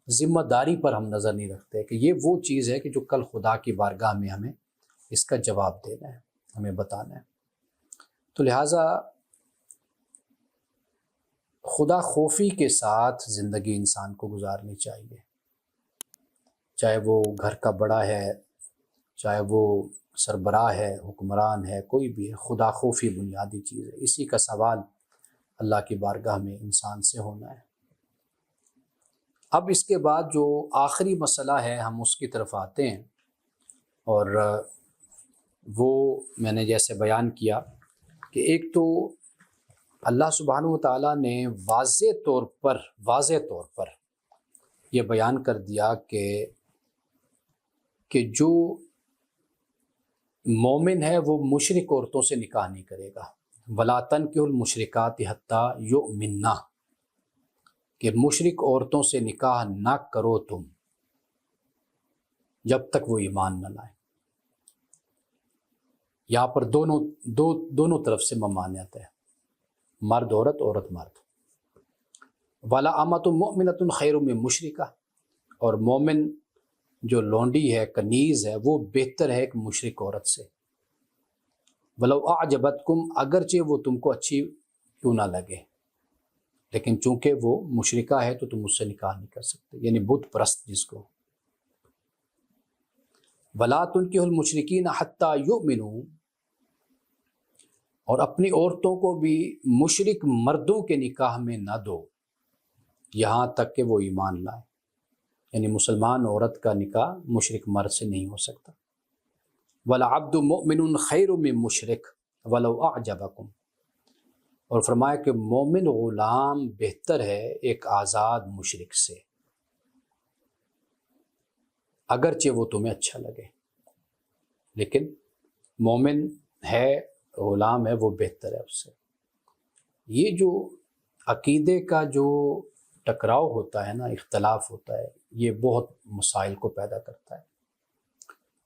ذمہ داری پر ہم نظر نہیں رکھتے کہ یہ وہ چیز ہے کہ جو کل خدا کی بارگاہ میں ہمیں اس کا جواب دینا ہے، ہمیں بتانا ہے۔ تو لہٰذا خدا خوفی کے ساتھ زندگی انسان کو گزارنی چاہیے، چاہے وہ گھر کا بڑا ہے، چاہے وہ سربراہ ہے، حکمران ہے، کوئی بھی ہے، خدا خوفی بنیادی چیز ہے۔ اسی کا سوال اللہ کی بارگاہ میں انسان سے ہونا ہے۔ اب اس کے بعد جو آخری مسئلہ ہے ہم اس کی طرف آتے ہیں، اور وہ میں نے جیسے بیان کیا کہ ایک تو اللہ سبحانہ و تعالیٰ نے واضح طور پر یہ بیان کر دیا کہ جو مومن ہے وہ مشرک عورتوں سے نکاح نہیں کرے گا۔ وَلَا تَنْكِحُوا الْمُشْرِكَاتِ حَتَّى يُؤْمِنَّ، کہ مشرک عورتوں سے نکاح نہ کرو تم جب تک وہ ایمان نہ لائیں۔ یہاں پر دونوں طرف سے ممانعت ہے، مرد عورت، عورت مرد۔ وَلَا أَمَةٌ مُؤْمِنَةٌ خَيْرٌ مِّن مُشْرِكَةٍ، اور مومن جو لونڈی ہے، کنیز ہے، وہ بہتر ہے ایک مشرک عورت سے۔ وَلَوْ أَعْجَبَتْكُمْ، اگرچہ وہ تم کو اچھی کیوں نہ لگے، لیکن چونکہ وہ مشرکہ ہے تو تم اس سے نکاح نہیں کر سکتے، یعنی بت پرست جس کو۔ وَلَا تُنْكِحُوا الْمُشْرِكِينَ حَتَّى يُؤْمِنُوا، اور اپنی عورتوں کو بھی مشرک مردوں کے نکاح میں نہ دو یہاں تک کہ وہ ایمان لائے، یعنی مسلمان عورت کا نکاح مشرک مرد سے نہیں ہو سکتا۔ وَلَعَبْدٌ مُؤْمِنٌ خَيْرٌ مِّن مُشْرِكٍ وَلَوْ أَعْجَبَكُمْ، اور فرمایا کہ مومن غلام بہتر ہے ایک آزاد مشرک سے، اگرچہ وہ تمہیں اچھا لگے، لیکن مومن ہے، غلام ہے، وہ بہتر ہے اس سے۔ یہ جو عقیدے کا جو ٹکراؤ ہوتا ہے نا، اختلاف ہوتا ہے، یہ بہت مسائل کو پیدا کرتا ہے،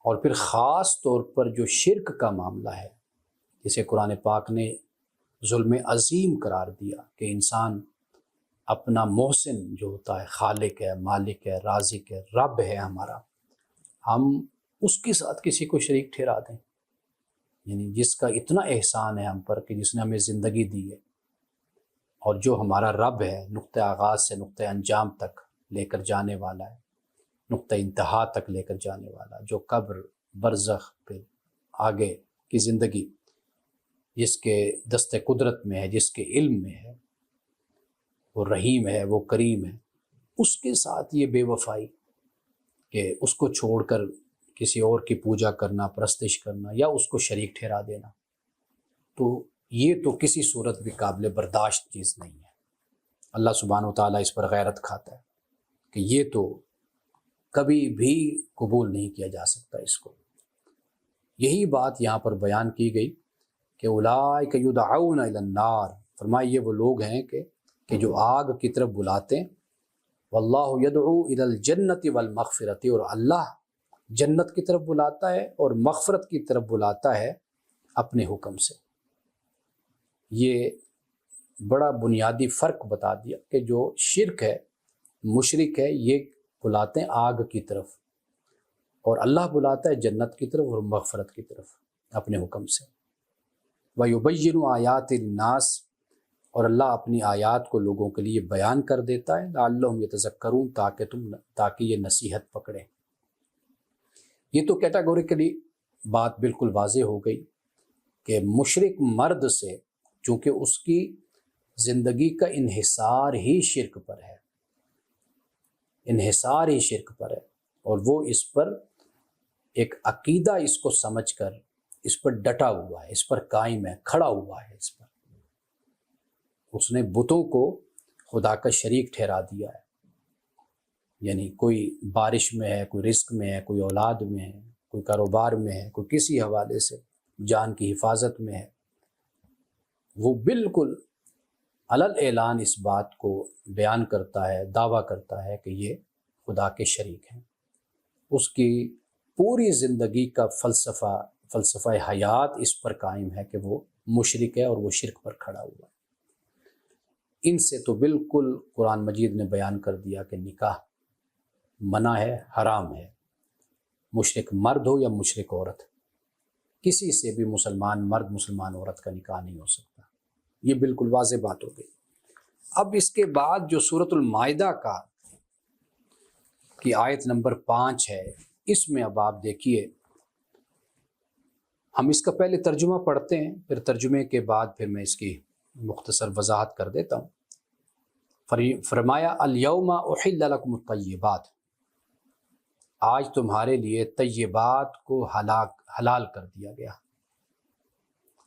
اور پھر خاص طور پر جو شرک کا معاملہ ہے، جسے قرآن پاک نے ظلم عظیم قرار دیا کہ انسان اپنا محسن جو ہوتا ہے، خالق ہے، مالک ہے، رازق ہے، رب ہے ہمارا، ہم اس کے ساتھ کسی کو شریک ٹھہرا دیں، یعنی جس کا اتنا احسان ہے ہم پر کہ جس نے ہمیں زندگی دی ہے، اور جو ہمارا رب ہے، نقطہ آغاز سے نقطہ انجام تک لے کر جانے والا ہے، نقطہ انتہا تک لے کر جانے والا، جو قبر، برزخ، پھر آگے کی زندگی جس کے دست قدرت میں ہے، جس کے علم میں ہے، وہ رحیم ہے، وہ کریم ہے، اس کے ساتھ یہ بے وفائی کہ اس کو چھوڑ کر کسی اور کی پوجا کرنا، پرستش کرنا، یا اس کو شریک ٹھہرا دینا، تو یہ تو کسی صورت بھی قابل برداشت چیز نہیں ہے۔ اللہ سبحانہ و تعالیٰ اس پر غیرت کھاتا ہے کہ یہ تو کبھی بھی قبول نہیں کیا جا سکتا اس کو۔ یہی بات یہاں پر بیان کی گئی کہ اولئک یدعون الی النار، فرمایا یہ وہ لوگ ہیں کہ جو آگ کی طرف بلاتے ہیں، واللہ یدعو الی الجنۃ والمغفرۃ، اور اللہ جنت کی طرف بلاتا ہے اور مغفرت کی طرف بلاتا ہے اپنے حکم سے۔ یہ بڑا بنیادی فرق بتا دیا کہ جو شرک ہے، مشرک ہے، یہ بلاتے ہیں آگ کی طرف، اور اللہ بلاتا ہے جنت کی طرف اور مغفرت کی طرف اپنے حکم سے۔ وَيُبَيِّنُ آیَاتِ النَّاسِ، اور اللہ اپنی آیات کو لوگوں کے لیے بیان کر دیتا ہے، لعلہم یتذکرون، تاکہ یہ نصیحت پکڑیں۔ یہ تو کیٹاگوریکلی بات بالکل واضح ہو گئی کہ مشرک مرد سے، چونکہ اس کی زندگی کا انحصار ہی شرک پر ہے، انحصار ہی شرک پر ہے، اور وہ اس پر ایک عقیدہ اس کو سمجھ کر اس پر ڈٹا ہوا ہے، اس پر قائم ہے، کھڑا ہوا ہے، اس پر اس نے بتوں کو خدا کا شریک ٹھہرا دیا ہے، یعنی کوئی بارش میں ہے، کوئی رزق میں ہے، کوئی اولاد میں ہے، کوئی کاروبار میں ہے، کوئی کسی حوالے سے جان کی حفاظت میں ہے، وہ بالکل علل اعلان اس بات کو بیان کرتا ہے، دعویٰ کرتا ہے کہ یہ خدا کے شریک ہیں۔ اس کی پوری زندگی کا فلسفہ حیات اس پر قائم ہے کہ وہ مشرک ہے اور وہ شرک پر کھڑا ہوا ہے۔ ان سے تو بالکل قرآن مجید نے بیان کر دیا کہ نکاح منع ہے، حرام ہے، مشرک مرد ہو یا مشرک عورت، کسی سے بھی مسلمان مرد مسلمان عورت کا نکاح نہیں ہو سکتا۔ یہ بالکل واضح بات ہو گئی۔ اب اس کے بعد جو سورۃ المائدہ کی آیت نمبر 5 ہے، اس میں اب آپ دیکھیے، ہم اس کا پہلے ترجمہ پڑھتے ہیں، پھر ترجمے کے بعد پھر میں اس کی مختصر وضاحت کر دیتا ہوں۔ فرمایا الیوم احل لکم الطیبات، آج تمہارے لیے طیبات کو حلال کر دیا گیا۔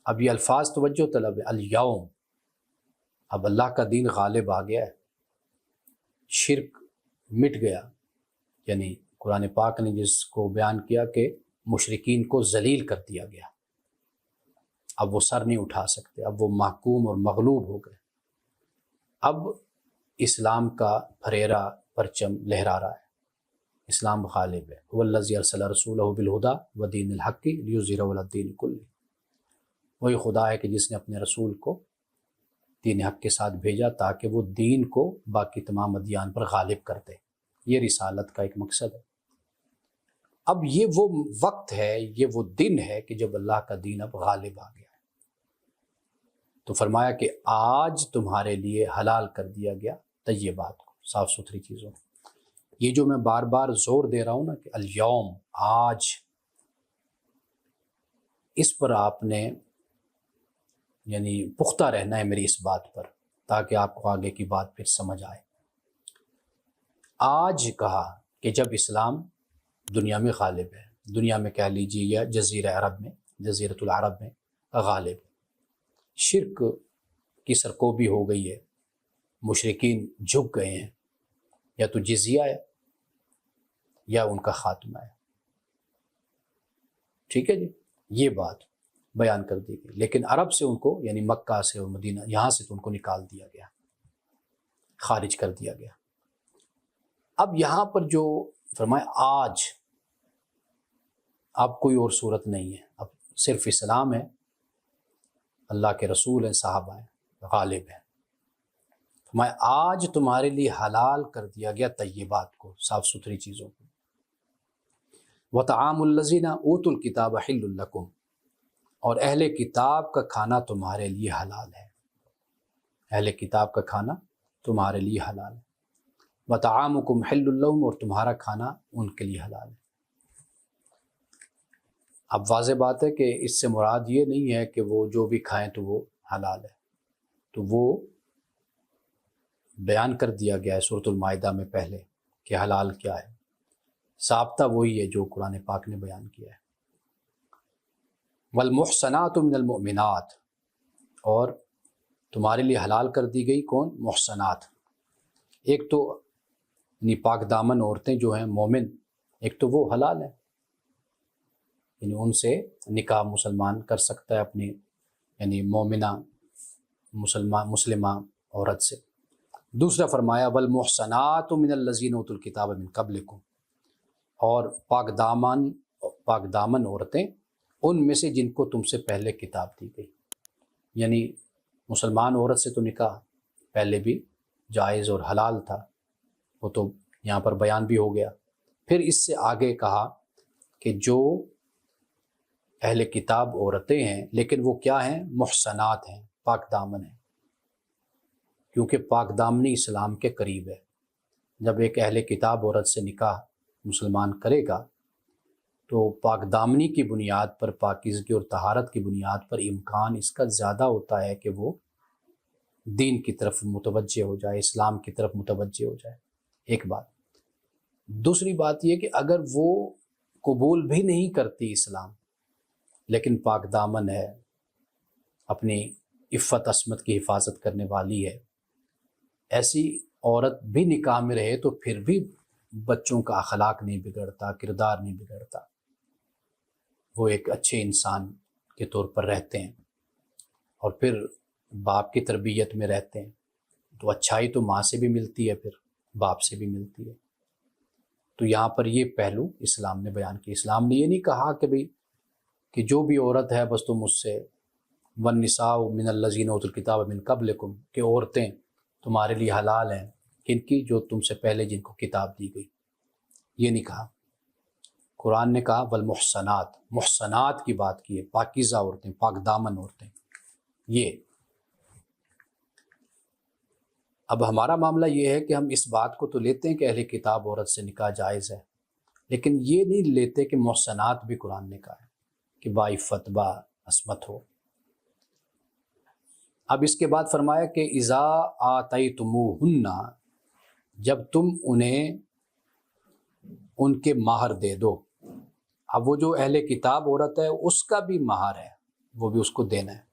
اب یہ الفاظ توجہ طلب ہے، الیوم، اب اللہ کا دین غالب آ گیا ہے، شرک مٹ گیا، یعنی قرآن پاک نے جس کو بیان کیا کہ مشرکین کو ذلیل کر دیا گیا، اب وہ سر نہیں اٹھا سکتے، اب وہ محکوم اور مغلوب ہو گئے، اب اسلام کا پھریرا پرچم لہرا رہا ہے، اسلام غالب ہے۔ والذی ارسل رسولہ بالہدی ودین الحق لیظہرہ علی الدین کلہ، وہی خدا ہے کہ جس نے اپنے رسول کو دین حق کے ساتھ بھیجا تاکہ وہ دین کو باقی تمام ادیان پر غالب کر دے، یہ رسالت کا ایک مقصد ہے۔ اب یہ وہ وقت ہے، یہ وہ دن ہے کہ جب اللہ کا دین اب غالب آ گیا ہے، تو فرمایا کہ آج تمہارے لیے حلال کر دیا گیا طیبات کو، صاف ستھری چیزوں کو۔ یہ جو میں بار بار زور دے رہا ہوں نا کہ الیوم، آج، اس پر آپ نے یعنی پختہ رہنا ہے میری اس بات پر، تاکہ آپ کو آگے کی بات پھر سمجھ آئے۔ آج کہا کہ جب اسلام دنیا میں غالب ہے، دنیا میں کہہ لیجیے یا جزیرہ عرب میں، جزیرۃ العرب میں غالب، شرک کی سرکوبی ہو گئی ہے، مشرکین جھک گئے ہیں، یا تو جزیہ ہے یا ان کا خاتمہ ہے، ٹھیک ہے جی، یہ بات بیان کر دی گئی۔ لیکن عرب سے ان کو، یعنی مکہ سے اور مدینہ، یہاں سے تو ان کو نکال دیا گیا، خارج کر دیا گیا۔ اب یہاں پر جو فرمایا آج، اب کوئی اور صورت نہیں ہے، اب صرف اسلام ہے، اللہ کے رسول ہیں، صحابہ ہیں، غالب ہیں۔ فرمایا آج تمہارے لیے حلال کر دیا گیا طیبات کو، صاف ستھری چیزوں کو۔ وَطَعَامُ الَّذِينَ أُوتُوا الْكِتَابَ حِلٌّ لَكُمْ، اور اہل کتاب کا کھانا تمہارے لیے حلال ہے، اہل کتاب کا کھانا تمہارے لیے حلال ہے۔ وَطَعَامُكُمْ حِلٌّ لَهُمْ، اور تمہارا کھانا ان کے لیے حلال ہے۔ اب واضح بات ہے کہ اس سے مراد یہ نہیں ہے کہ وہ جو بھی کھائیں تو وہ حلال ہے، تو وہ بیان کر دیا گیا ہے سورۃ المائدہ میں پہلے کہ حلال کیا ہے، ضابطہ وہی ہے جو قرآن پاک نے بیان کیا ہے۔ والمحصنات من المؤمنات، اور تمہارے لیے حلال کر دی گئی کون؟ محصنات، ایک تو یعنی پاک دامن عورتیں جو ہیں مومن، ایک تو وہ حلال ہیں، یعنی ان سے نکاح مسلمان کر سکتا ہے اپنی یعنی مومنہ مسلمہ عورت سے۔ دوسرا فرمایا والمحصنات من الذین اوتوا الکتاب من قبلکم، اور پاک دامن عورتیں ان میں سے جن کو تم سے پہلے کتاب دی گئی، یعنی مسلمان عورت سے تو نکاح پہلے بھی جائز اور حلال تھا، وہ تو یہاں پر بیان بھی ہو گیا۔ پھر اس سے آگے کہا کہ جو اہل کتاب عورتیں ہیں لیکن وہ کیا ہیں؟ محصنات ہیں، پاک دامن ہیں، کیونکہ پاک دامنی اسلام کے قریب ہے۔ جب ایک اہل کتاب عورت سے نکاح مسلمان کرے گا تو پاک دامنی کی بنیاد پر، پاکیزگی اور طہارت کی بنیاد پر امکان اس کا زیادہ ہوتا ہے کہ وہ دین کی طرف متوجہ ہو جائے، اسلام کی طرف متوجہ ہو جائے، ایک بات۔ دوسری بات یہ کہ اگر وہ قبول بھی نہیں کرتی اسلام لیکن پاک دامن ہے، اپنی عفت عصمت کی حفاظت کرنے والی ہے، ایسی عورت بھی نکاح میں رہے تو پھر بھی بچوں کا اخلاق نہیں بگڑتا، کردار نہیں بگڑتا، وہ ایک اچھے انسان کے طور پر رہتے ہیں، اور پھر باپ کی تربیت میں رہتے ہیں، تو اچھائی تو ماں سے بھی ملتی ہے، پھر باپ سے بھی ملتی ہے۔ تو یہاں پر یہ پہلو اسلام نے بیان کیا۔ اسلام نے یہ نہیں کہا کہ بھئی کہ جو بھی عورت ہے بس تم اس سے، والنساء من الذین اوتوا الکتاب من قبلکم، کہ عورتیں تمہارے لیے حلال ہیں، کن کی؟ جو تم سے پہلے جن کو کتاب دی گئی، یہ نہیں کہا۔ قرآن نے کہا والمحصنات، محصنات کی بات کی ہے، پاکیزہ عورتیں، پاک دامن عورتیں۔ یہ اب ہمارا معاملہ یہ ہے کہ ہم اس بات کو تو لیتے ہیں کہ اہل کتاب عورت سے نکاح جائز ہے، لیکن یہ نہیں لیتے کہ محصنات بھی قرآن نے کہا ہے کہ با عفت با عصمت ہو۔ اب اس کے بعد فرمایا کہ اذا آتیتموہن، جب تم انہیں ان کے مہر دے دو. اب وہ جو اہل کتاب عورت ہے اس کا بھی مہر ہے، وہ بھی اس کو دینا ہے.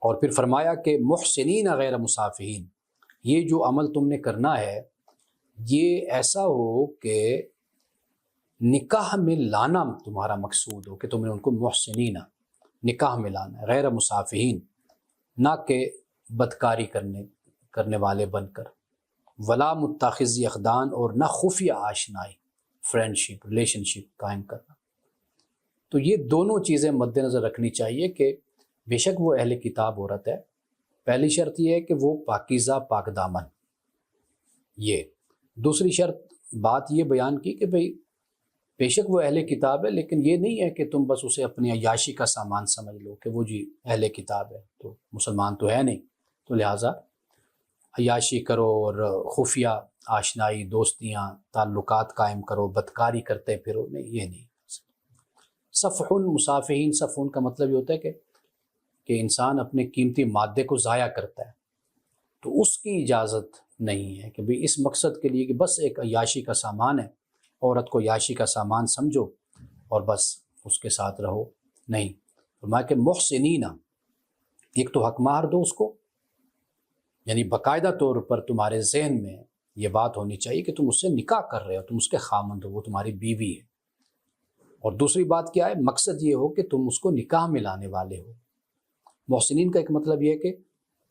اور پھر فرمایا کہ محسنین غیر مسافحین، یہ جو عمل تم نے کرنا ہے یہ ایسا ہو کہ نکاح میں لانا تمہارا مقصود ہو، کہ تم نے ان کو محسنین نکاح میں لانا ہے، غیر مسافحین، نہ کہ بدکاری کرنے والے بن کر، ولا متخذی اخدان، اور نہ خفیہ آشنائی، فرینڈشپ، ریلیشن شپ قائم کرنا. تو یہ دونوں چیزیں مد نظر رکھنی چاہیے کہ بے شک وہ اہل کتاب عورت ہے، پہلی شرط یہ ہے کہ وہ پاکیزہ پاک دامن. یہ دوسری شرط بات یہ بیان کی کہ بھئی بے شک وہ اہل کتاب ہے، لیکن یہ نہیں ہے کہ تم بس اسے اپنی عیاشی کا سامان سمجھ لو کہ وہ جی اہل کتاب ہے تو مسلمان تو ہے نہیں، تو لہٰذا عیاشی کرو اور خفیہ آشنائی، دوستیاں، تعلقات قائم کرو، بدکاری کرتے پھرو. نہیں، یہ نہیں. صفحن مصافحین، صفحن کا مطلب یہ ہوتا ہے کہ انسان اپنے قیمتی مادے کو ضائع کرتا ہے، تو اس کی اجازت نہیں ہے کہ بھئی اس مقصد کے لیے کہ بس ایک عیاشی کا سامان ہے، عورت کو عیاشی کا سامان سمجھو اور بس اس کے ساتھ رہو. نہیں، فرمایا کہ محسنین، ایک تو حق مہر دو اس کو، یعنی باقاعدہ طور پر تمہارے ذہن میں یہ بات ہونی چاہیے کہ تم اس سے نکاح کر رہے ہو، تم اس کے خامند ہو، وہ تمہاری بیوی ہے. اور دوسری بات کیا ہے، مقصد یہ ہو کہ تم اس کو نکاح میں لانے والے ہو. محسنین کا ایک مطلب یہ ہے کہ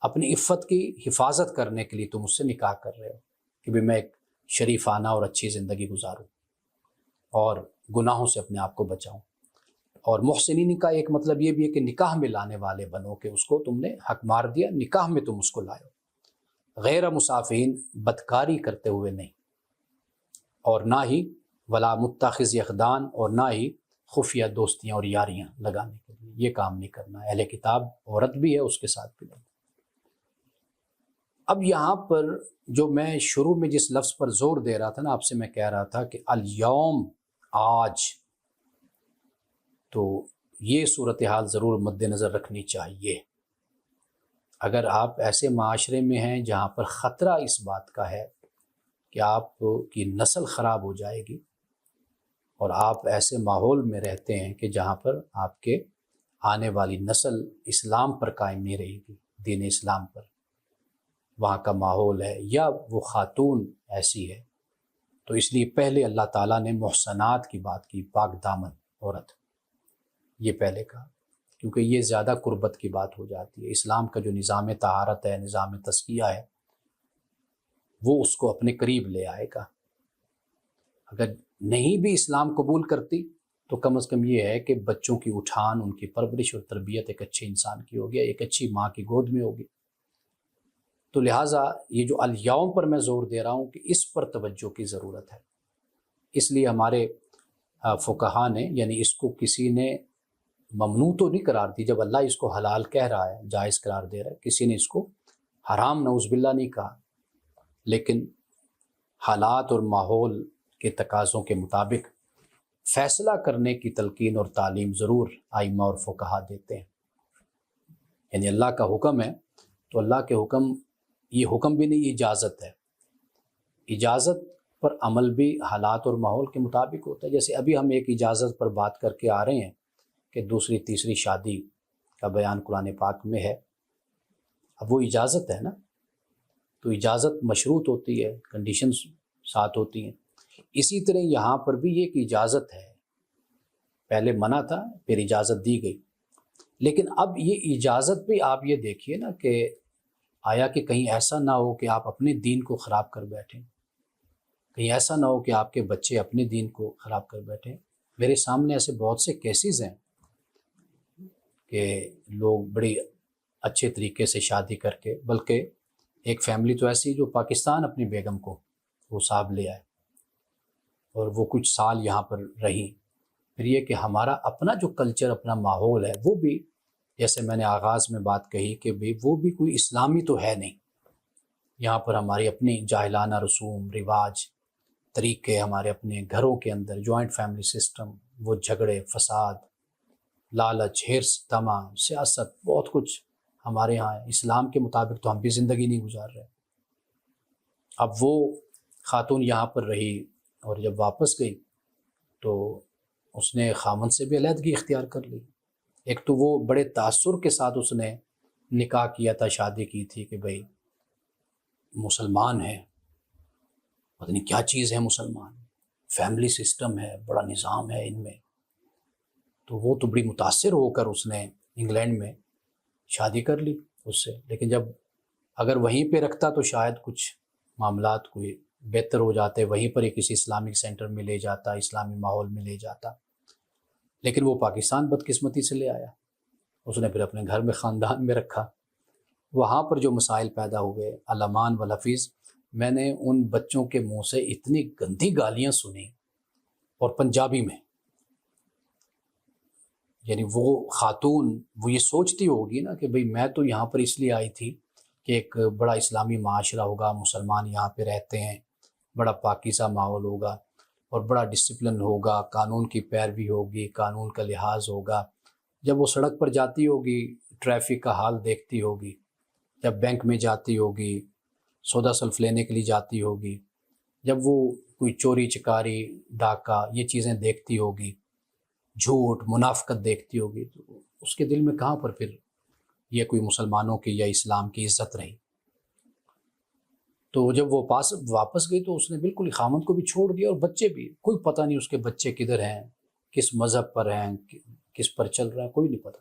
اپنی عفت کی حفاظت کرنے کے لیے تم اس سے نکاح کر رہے ہو کہ بھی میں ایک شریفانہ اور اچھی زندگی گزاروں اور گناہوں سے اپنے آپ کو بچاؤں. اور محسنین کا ایک مطلب یہ بھی ہے کہ نکاح میں لانے والے بنو، کہ اس کو تم نے حق مار دیا، نکاح میں تم اس کو لائے ہو، غیر مسافین، بدکاری کرتے ہوئے نہیں، اور نہ ہی ولا متخذ اخدان، اور نہ ہی خفیہ دوستیاں اور یاریاں لگانے کے لیے، یہ کام نہیں کرنا. اہل کتاب عورت بھی ہے، اس کے ساتھ بھی نہیں. اب یہاں پر جو میں شروع میں جس لفظ پر زور دے رہا تھا نا، آپ سے میں کہہ رہا تھا کہ الیوم، آج، تو یہ صورتحال ضرور مد نظر رکھنی چاہیے. اگر آپ ایسے معاشرے میں ہیں جہاں پر خطرہ اس بات کا ہے کہ آپ کی نسل خراب ہو جائے گی، اور آپ ایسے ماحول میں رہتے ہیں کہ جہاں پر آپ کے آنے والی نسل اسلام پر قائم نہیں رہے گی، دین اسلام پر، وہاں کا ماحول ہے یا وہ خاتون ایسی ہے، تو اس لیے پہلے اللہ تعالیٰ نے محسنات کی بات کی، پاک دامن عورت، یہ پہلے کہا، کیونکہ یہ زیادہ قربت کی بات ہو جاتی ہے. اسلام کا جو نظام طہارت ہے، نظام تزکیہ ہے، وہ اس کو اپنے قریب لے آئے گا. اگر نہیں بھی اسلام قبول کرتی تو کم از کم یہ ہے کہ بچوں کی اٹھان، ان کی پرورش اور تربیت ایک اچھے انسان کی ہوگی، ایک اچھی ماں کی گود میں ہوگی. تو لہٰذا یہ جو الیوم پر میں زور دے رہا ہوں کہ اس پر توجہ کی ضرورت ہے. اس لیے ہمارے فقہا نے، یعنی اس کو کسی نے ممنوع تو نہیں قرار دی، جب اللہ اس کو حلال کہہ رہا ہے، جائز قرار دے رہا ہے، کسی نے اس کو حرام نعوذ باللہ نہیں کہا، لیکن حالات اور ماحول کے تقاضوں کے مطابق فیصلہ کرنے کی تلقین اور تعلیم ضرور ائمہ اور فقہا دیتے ہیں. یعنی اللہ کا حکم ہے تو اللہ کے حکم، یہ حکم بھی نہیں، یہ اجازت ہے. اجازت پر عمل بھی حالات اور ماحول کے مطابق ہوتا ہے. جیسے ابھی ہم ایک اجازت پر بات کر کے آ رہے ہیں کہ دوسری تیسری شادی کا بیان قرآن پاک میں ہے. اب وہ اجازت ہے نا، تو اجازت مشروط ہوتی ہے، کنڈیشنز ساتھ ہوتی ہیں. اسی طرح یہاں پر بھی یہ ایک اجازت ہے، پہلے منع تھا پھر اجازت دی گئی. لیکن اب یہ اجازت بھی آپ یہ دیکھیے نا کہ آیا کہ کہیں ایسا نہ ہو کہ آپ اپنے دین کو خراب کر بیٹھیں، کہیں ایسا نہ ہو کہ آپ کے بچے اپنے دین کو خراب کر بیٹھیں. میرے سامنے ایسے بہت سے کیسز ہیں کہ لوگ بڑی اچھے طریقے سے شادی کر کے، بلکہ ایک فیملی تو ایسی جو پاکستان اپنی بیگم کو وہ صاحب لے آئے اور وہ کچھ سال یہاں پر رہی. پھر یہ کہ ہمارا اپنا جو کلچر، اپنا ماحول ہے، وہ بھی جیسے میں نے آغاز میں بات کہی کہ بھی وہ بھی کوئی اسلامی تو ہے نہیں. یہاں پر ہماری اپنی جاہلانہ رسوم رواج، طریقے، ہمارے اپنے گھروں کے اندر جوائنٹ فیملی سسٹم، وہ جھگڑے، فساد، لالچ، حرص، طمع، سیاست، بہت کچھ ہمارے ہاں ہے، اسلام کے مطابق تو ہم بھی زندگی نہیں گزار رہے۔ اب وہ خاتون یہاں پر رہی اور جب واپس گئی تو اس نے خامن سے بھی علیحدگی اختیار کر لی۔ ایک تو وہ بڑے تاثر کے ساتھ اس نے نکاح کیا تھا، شادی کی تھی کہ بھئی مسلمان ہے، پتہ نہیں کیا چیز ہے مسلمان، فیملی سسٹم ہے، بڑا نظام ہے ان میں، تو وہ تو بڑی متاثر ہو کر اس نے انگلینڈ میں شادی کر لی اس سے۔ لیکن جب اگر وہیں پہ رکھتا تو شاید کچھ معاملات کوئی بہتر ہو جاتے، وہیں پر ہی کسی اسلامک سینٹر میں لے جاتا، اسلامی ماحول میں لے جاتا، لیکن وہ پاکستان بدقسمتی سے لے آیا، اس نے پھر اپنے گھر میں خاندان میں رکھا۔ وہاں پر جو مسائل پیدا ہوئے، الامان والحفیظ، میں نے ان بچوں کے منہ سے اتنی گندی گالیاں سنی، اور پنجابی میں، یعنی وہ خاتون وہ یہ سوچتی ہوگی نا کہ بھئی میں تو یہاں پر اس لیے آئی تھی کہ ایک بڑا اسلامی معاشرہ ہوگا، مسلمان یہاں پہ رہتے ہیں، بڑا پاکیزہ ماحول ہوگا اور بڑا ڈسپلن ہوگا، قانون کی پیروی ہوگی، قانون کا لحاظ ہوگا۔ جب وہ سڑک پر جاتی ہوگی، ٹریفک کا حال دیکھتی ہوگی، جب بینک میں جاتی ہوگی، سودا سلف لینے کے لیے جاتی ہوگی، جب وہ کوئی چوری چکاری ڈاکہ یہ چیزیں دیکھتی ہوگی، جھوٹ منافقت دیکھتی ہوگی، تو اس کے دل میں کہاں پر پھر یہ کوئی مسلمانوں کی یا اسلام کی عزت رہی۔ تو جب وہ واپس گئی تو اس نے بالکل خامند کو بھی چھوڑ دیا، اور بچے بھی، کوئی پتہ نہیں اس کے بچے کدھر ہیں، کس مذہب پر ہیں، کس پر چل رہا ہے، کوئی نہیں پتہ۔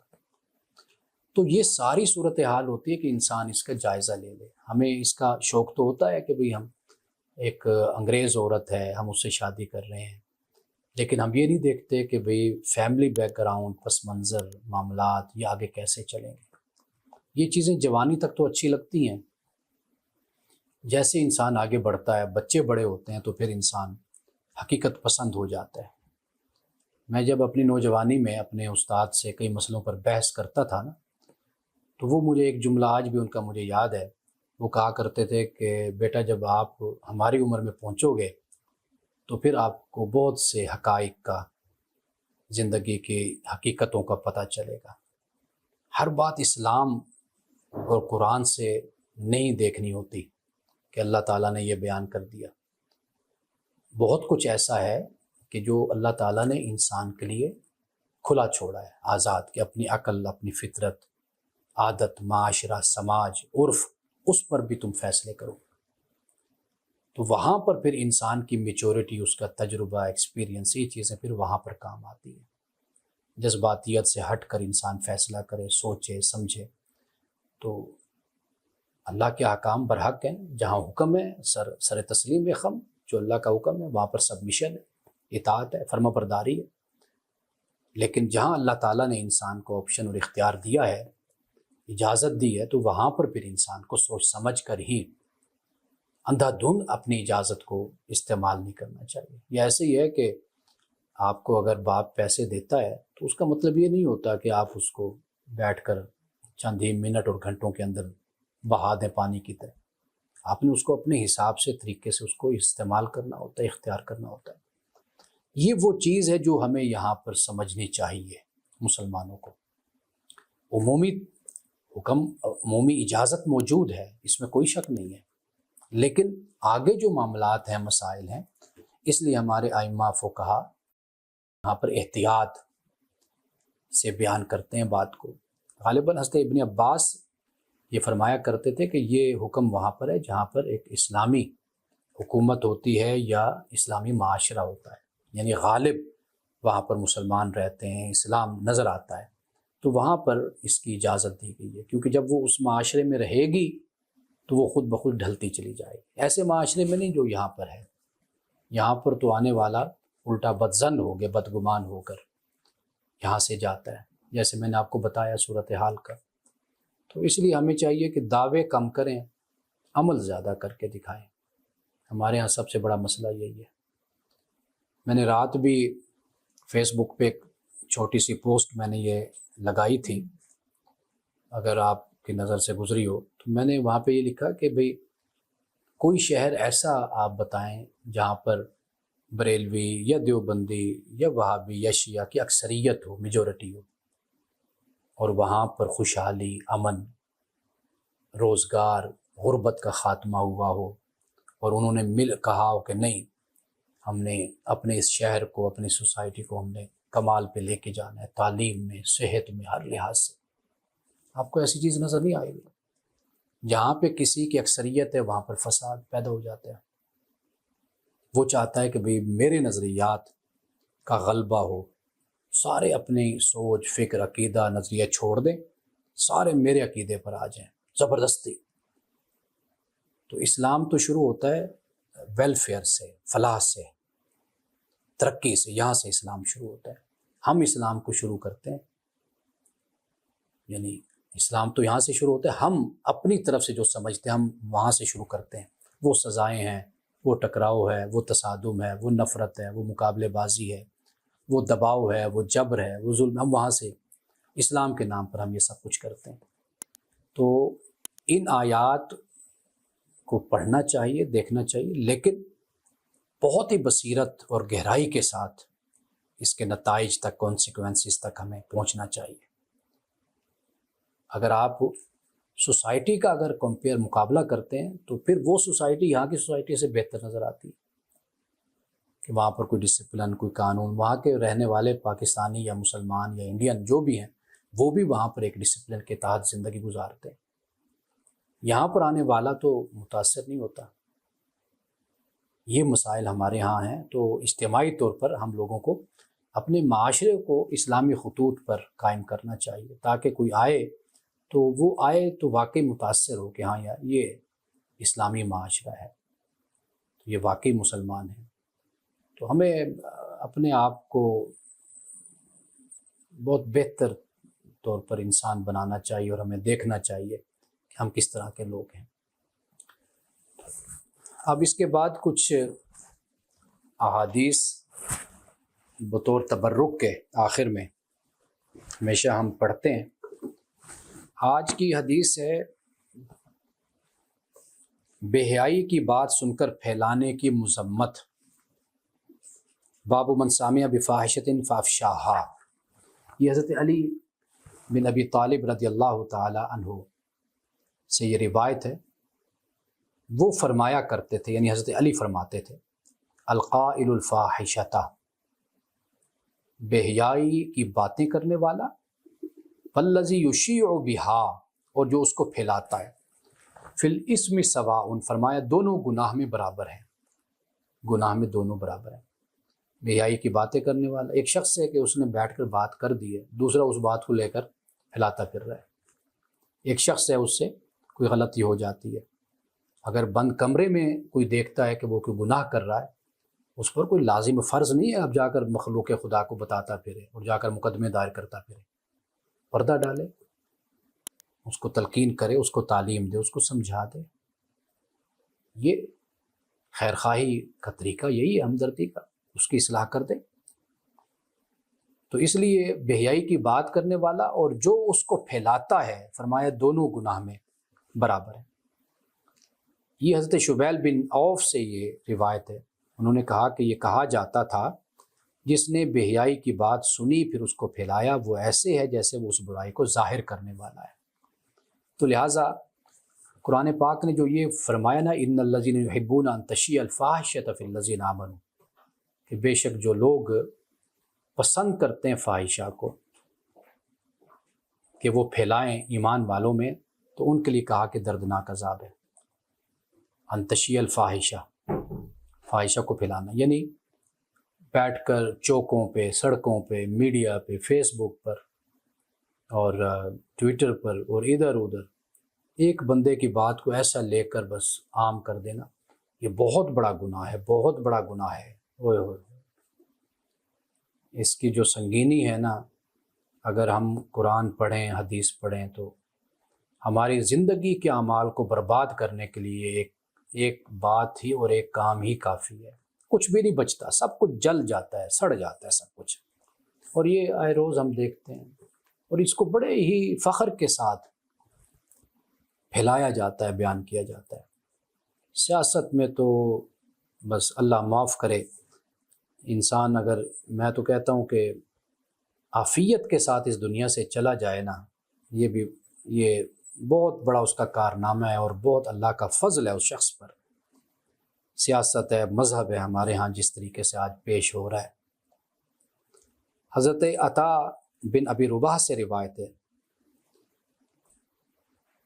تو یہ ساری صورتحال ہوتی ہے کہ انسان اس کا جائزہ لے لے۔ ہمیں اس کا شوق تو ہوتا ہے کہ بھئی ہم ایک انگریز عورت ہے، ہم اس سے شادی کر رہے ہیں، لیکن ہم یہ نہیں دیکھتے کہ بھئی فیملی بیک گراؤنڈ، پس منظر، معاملات یہ آگے کیسے چلیں گے۔ یہ چیزیں جوانی تک تو اچھی لگتی ہیں، جیسے انسان آگے بڑھتا ہے، بچے بڑے ہوتے ہیں، تو پھر انسان حقیقت پسند ہو جاتا ہے۔ میں جب اپنی نوجوانی میں اپنے استاد سے کئی مسئلوں پر بحث کرتا تھا نا، تو وہ مجھے ایک جملہ آج بھی ان کا مجھے یاد ہے، وہ کہا کرتے تھے کہ بیٹا جب آپ ہماری عمر میں پہنچو گے تو پھر آپ کو بہت سے حقائق کا، زندگی کی حقیقتوں کا پتہ چلے گا۔ ہر بات اسلام اور قرآن سے نہیں دیکھنی ہوتی کہ اللہ تعالیٰ نے یہ بیان کر دیا۔ بہت کچھ ایسا ہے کہ جو اللہ تعالیٰ نے انسان کے لیے کھلا چھوڑا ہے، آزاد، کہ اپنی عقل، اپنی فطرت، عادت، معاشرہ، سماج، عرف، اس پر بھی تم فیصلے کرو۔ تو وہاں پر پھر انسان کی میچورٹی، اس کا تجربہ، ایکسپیرینس، یہ چیزیں پھر وہاں پر کام آتی ہیں۔ جذباتیت سے ہٹ کر انسان فیصلہ کرے، سوچے، سمجھے۔ تو اللہ کے احکام برحق ہیں، جہاں حکم ہے سر تسلیم خم، جو اللہ کا حکم ہے وہاں پر سبمیشن ہے، اطاعت ہے، فرما برداری ہے۔ لیکن جہاں اللہ تعالیٰ نے انسان کو آپشن اور اختیار دیا ہے، اجازت دی ہے، تو وہاں پر پھر انسان کو سوچ سمجھ کر ہی اندھا دھند اپنی اجازت کو استعمال نہیں کرنا چاہیے۔ یہ ایسے ہی ہے کہ آپ کو اگر باپ پیسے دیتا ہے تو اس کا مطلب یہ نہیں ہوتا کہ آپ اس کو بیٹھ کر چند ہی منٹ اور گھنٹوں کے اندر بہا دیں پانی کی طرح۔ آپ نے اس کو اپنے حساب سے، طریقے سے اس کو استعمال کرنا ہوتا ہے، اختیار کرنا ہوتا ہے۔ یہ وہ چیز ہے جو ہمیں یہاں پر سمجھنی چاہیے مسلمانوں کو۔ عمومی حکم، عمومی اجازت موجود ہے، اس میں کوئی شک نہیں ہے، لیکن آگے جو معاملات ہیں، مسائل ہیں، اس لیے ہمارے ائمہ فقہا یہاں پر احتیاط سے بیان کرتے ہیں بات کو۔ غالباً حضرت ابن عباس یہ فرمایا کرتے تھے کہ یہ حکم وہاں پر ہے جہاں پر ایک اسلامی حکومت ہوتی ہے یا اسلامی معاشرہ ہوتا ہے، یعنی غالب وہاں پر مسلمان رہتے ہیں، اسلام نظر آتا ہے، تو وہاں پر اس کی اجازت دی گئی ہے، کیونکہ جب وہ اس معاشرے میں رہے گی تو وہ خود بخود ڈھلتی چلی جائے گی۔ ایسے معاشرے میں نہیں جو یہاں پر ہے، یہاں پر تو آنے والا الٹا بدظن ہو گیا، بدگمان ہو کر یہاں سے جاتا ہے، جیسے میں نے آپ کو بتایا صورتحال کا۔ تو اس لیے ہمیں چاہیے کہ دعوے کم کریں، عمل زیادہ کر کے دکھائیں۔ ہمارے ہاں سب سے بڑا مسئلہ یہی ہے۔ میں نے رات بھی فیس بک پہ ایک چھوٹی سی پوسٹ میں نے یہ لگائی تھی، اگر آپ کی نظر سے گزری ہو، تو میں نے وہاں پہ یہ لکھا کہ بھئی کوئی شہر ایسا آپ بتائیں جہاں پر بریلوی یا دیوبندی یا وہابی یا شیعہ کی اکثریت ہو، میجورٹی ہو، اور وہاں پر خوشحالی، امن روزگار غربت کا خاتمہ ہوا ہو، اور انہوں نے مل کہا ہو کہ نہیں، ہم نے اپنے اس شہر کو، اپنی سوسائٹی کو ہم نے کمال پہ لے کے جانا ہے، تعلیم میں، صحت میں، ہر لحاظ سے، آپ کو ایسی چیز نظر نہیں آئے گی۔ جہاں پہ کسی کی اکثریت ہے وہاں پر فساد پیدا ہو جاتا ہے۔ وہ چاہتا ہے کہ بھئی میرے نظریات کا غلبہ ہو، سارے اپنی سوچ، فکر، عقیدہ، نظریہ چھوڑ دیں، سارے میرے عقیدے پر آ جائیں زبردستی۔ تو اسلام تو شروع ہوتا ہے ویلفیئر سے، فلاح سے، ترقی سے، یہاں سے اسلام شروع ہوتا ہے۔ ہم اسلام کو شروع کرتے ہیں، یعنی اسلام تو یہاں سے شروع ہوتا ہے، ہم اپنی طرف سے جو سمجھتے ہیں ہم وہاں سے شروع کرتے ہیں۔ وہ سزائیں ہیں، وہ ٹکراؤ ہے، وہ تصادم ہے، وہ نفرت ہے، وہ مقابلے بازی ہے، وہ دباؤ ہے، وہ جبر ہے، وہ ظلم، ہم وہاں سے اسلام کے نام پر ہم یہ سب کچھ کرتے ہیں۔ تو ان آیات کو پڑھنا چاہیے، دیکھنا چاہیے، لیکن بہت ہی بصیرت اور گہرائی کے ساتھ اس کے نتائج تک، کانسیکوینسز تک ہمیں پہنچنا چاہیے۔ اگر آپ سوسائٹی کا اگر مقابلہ کرتے ہیں تو پھر وہ سوسائٹی یہاں کی سوسائٹی سے بہتر نظر آتی ہے، کہ وہاں پر کوئی ڈسپلن، کوئی قانون، وہاں کے رہنے والے پاکستانی یا مسلمان یا انڈین جو بھی ہیں وہ بھی وہاں پر ایک ڈسپلن کے تحت زندگی گزارتے ہیں۔ یہاں پر آنے والا تو متاثر نہیں ہوتا۔ یہ مسائل ہمارے ہاں ہیں، تو اجتماعی طور پر ہم لوگوں کو اپنے معاشرے کو اسلامی خطوط پر قائم کرنا چاہیے، تاکہ کوئی آئے تو وہ آئے تو واقعی متاثر ہو کہ ہاں یار یہ اسلامی معاشرہ ہے، یہ واقعی مسلمان ہیں۔ تو ہمیں اپنے آپ کو بہت بہتر طور پر انسان بنانا چاہیے، اور ہمیں دیکھنا چاہیے کہ ہم کس طرح کے لوگ ہیں۔ اب اس کے بعد کچھ احادیث بطور تبرک کے آخر میں ہمیشہ ہم پڑھتے ہیں۔ آج کی حدیث ہے بے حیائی کی بات سن کر پھیلانے کی مذمت۔ باب من سامع بفاحشۃ فافشاہا۔ یہ حضرت علی بن ابی طالب رضی اللہ تعالی عنہ سے یہ روایت ہے۔ وہ فرمایا کرتے تھے، یعنی حضرت علی فرماتے تھے، القائل الفاحشۃ، بے حیائی کی باتیں کرنے والا، والذی یشیع بہا، اور جو اس کو پھیلاتا ہے، فی الاسم سواء، فرمایا دونوں گناہ میں برابر ہیں، گناہ میں دونوں برابر ہیں۔ بے حیائی کی باتیں کرنے والا ایک شخص ہے کہ اس نے بیٹھ کر بات کر دی ہے، دوسرا اس بات کو لے کر پھیلاتا پھر رہا ہے۔ ایک شخص ہے، اس سے کوئی غلطی ہو جاتی ہے، اگر بند کمرے میں کوئی دیکھتا ہے کہ وہ کوئی گناہ کر رہا ہے، اس پر کوئی لازم فرض نہیں ہے اب جا کر مخلوق خدا کو بتاتا پھرے اور جا کر مقدمے دائر کرتا پھرے۔ پردہ ڈالے، اس کو تلقین کرے، اس کو تعلیم دے، اس کو سمجھا دے۔ یہ خیر خواہی کا طریقہ یہی ہے، ہمدردی کا، اس کی اصلاح کر دے۔ تو اس لیے بے حیائی کی بات کرنے والا اور جو اس کو پھیلاتا ہے، فرمایا دونوں گناہ میں برابر ہے۔ یہ حضرت شبیل بن عوف سے یہ روایت ہے۔ انہوں نے کہا کہ یہ کہا جاتا تھا جس نے بے حیائی کی بات سنی پھر اس کو پھیلایا، وہ ایسے ہے جیسے وہ اس برائی کو ظاہر کرنے والا ہے۔ تو لہٰذا قرآن پاک نے جو یہ فرمایا نا، ان الذین یحبون ان تشیع الفاحشۃ فی الذین آمنوا، کہ بے شک جو لوگ پسند کرتے ہیں فاحشہ کو کہ وہ پھیلائیں ایمان والوں میں، تو ان کے لیے کہا کہ دردناک عذاب ہے۔ ان تشیع الفاحشہ، فاحشہ کو پھیلانا، یعنی بیٹھ کر چوکوں پہ، سڑکوں پہ، میڈیا پہ، فیس بک پر اور ٹویٹر پر اور ادھر ادھر ایک بندے کی بات کو ایسا لے کر بس عام کر دینا، یہ بہت بڑا گناہ ہے، بہت بڑا گناہ ہے۔ اوئے ہوئے، اس کی جو سنگینی ہے نا، اگر ہم قرآن پڑھیں، حدیث پڑھیں، تو ہماری زندگی کے اعمال کو برباد کرنے کے لیے ایک بات ہی اور ایک کام ہی کافی ہے۔ کچھ بھی نہیں بچتا، سب کچھ جل جاتا ہے، سڑ جاتا ہے سب کچھ، اور یہ آئے روز ہم دیکھتے ہیں، اور اس کو بڑے ہی فخر کے ساتھ پھیلایا جاتا ہے، بیان کیا جاتا ہے۔ سیاست میں تو بس اللہ معاف کرے، انسان اگر، میں تو کہتا ہوں کہ عافیت کے ساتھ اس دنیا سے چلا جائے نا، یہ بہت بڑا اس کا کارنامہ ہے اور بہت اللہ کا فضل ہے اس شخص پر۔ سیاست ہے، مذہب ہے ہمارے ہاں جس طریقے سے آج پیش ہو رہا ہے۔ حضرت عطا بن ابی رباح سے روایت ہے،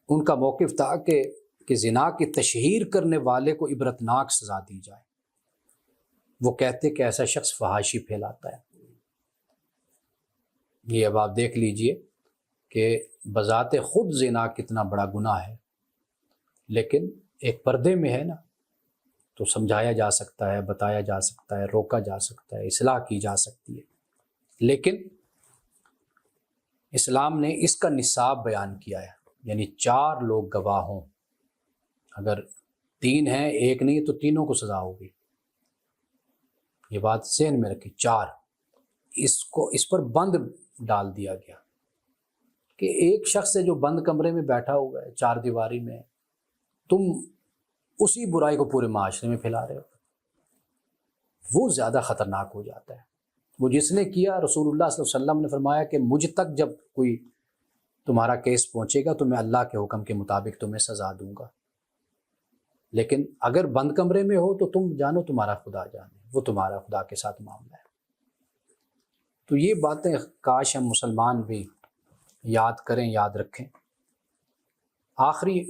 ان کا موقف تھا کہ زنا کی تشہیر کرنے والے کو عبرتناک سزا دی جائے۔ وہ کہتے کہ ایسا شخص فحاشی پھیلاتا ہے۔ یہ اب آپ دیکھ لیجئے کہ بذات خود زنا کتنا بڑا گناہ ہے، لیکن ایک پردے میں ہے نا، تو سمجھایا جا سکتا ہے، بتایا جا سکتا ہے، روکا جا سکتا ہے، اصلاح کی جا سکتی ہے۔ لیکن اسلام نے اس کا نصاب بیان کیا ہے، یعنی 4 لوگ گواہ ہوں، اگر 3 ہیں، ایک نہیں تو تینوں کو سزا ہوگی۔ یہ بات ذہن میں رکھی، 4۔ اس پر بند ڈال دیا گیا کہ ایک شخص ہے جو بند کمرے میں بیٹھا ہوا ہے، 4 دیواری میں، تم اسی برائی کو پورے معاشرے میں پھیلا رہے ہو، وہ زیادہ خطرناک ہو جاتا ہے۔ وہ جس نے کیا، رسول اللہ صلی اللہ علیہ وسلم نے فرمایا کہ مجھ تک جب کوئی تمہارا کیس پہنچے گا تو میں اللہ کے حکم کے مطابق تمہیں سزا دوں گا، لیکن اگر بند کمرے میں ہو تو تم جانو تمہارا خدا جانے، وہ تمہارا خدا کے ساتھ معاملہ ہے۔ تو یہ باتیں کاش ہم مسلمان بھی یاد کریں، یاد رکھیں۔ آخری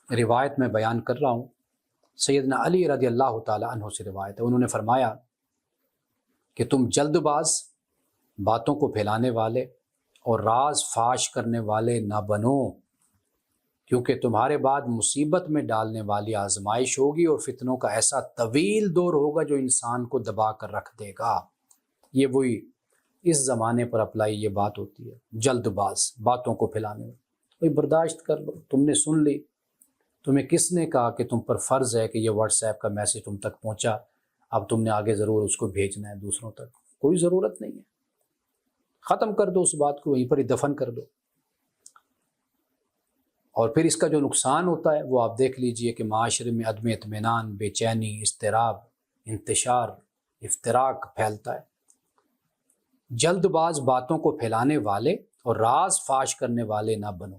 روایت میں بیان کر رہا ہوں، سیدنا علی رضی اللہ تعالی عنہ سے روایت ہے، انہوں نے فرمایا کہ تم جلد باز، باتوں کو پھیلانے والے اور راز فاش کرنے والے نہ بنو، کیونکہ تمہارے بعد مصیبت میں ڈالنے والی آزمائش ہوگی اور فتنوں کا ایسا طویل دور ہوگا جو انسان کو دبا کر رکھ دے گا۔ یہ وہی اس زمانے پر اپلائی یہ بات ہوتی ہے، جلد باز، باتوں کو پھیلانے میں۔ کوئی برداشت کر لو، تم نے سن لی، تمہیں کس نے کہا کہ تم پر فرض ہے کہ یہ واٹس ایپ کا میسیج تم تک پہنچا، اب تم نے آگے ضرور اس کو بھیجنا ہے دوسروں تک؟ کوئی ضرورت نہیں ہے، ختم کر دو اس بات کو، وہیں پر ہی دفن کر دو۔ اور پھر اس کا جو نقصان ہوتا ہے وہ آپ دیکھ لیجئے کہ معاشرے میں عدم اطمینان، بے چینی، اضطراب، انتشار، افتراق پھیلتا ہے۔ جلد باز، باتوں کو پھیلانے والے اور راز فاش کرنے والے نہ بنو،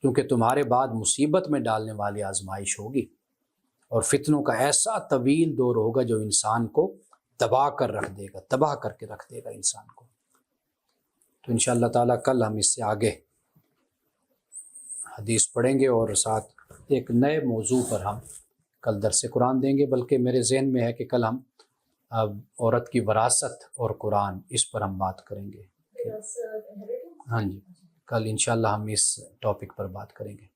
کیونکہ تمہارے بعد مصیبت میں ڈالنے والی آزمائش ہوگی اور فتنوں کا ایسا طویل دور ہوگا جو انسان کو دبا کر رکھ دے گا، تباہ کر کے رکھ دے گا انسان کو۔ تو انشاءاللہ تعالیٰ کل ہم اس سے آگے حدیث پڑھیں گے اور ساتھ ایک نئے موضوع پر ہم کل درس قرآن دیں گے، بلکہ میرے ذہن میں ہے کہ کل ہم عورت کی وراثت اور قرآن، اس پر ہم بات کریں گے۔ ہاں جی، کل انشاءاللہ ہم اس ٹاپک پر بات کریں گے۔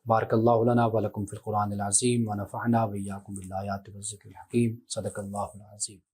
بارک اللہ لنا ولکم فی القرآن العظیم ونفعنا وإیاکم بالآیات والذکر الحکیم، صدق اللہ العظیم۔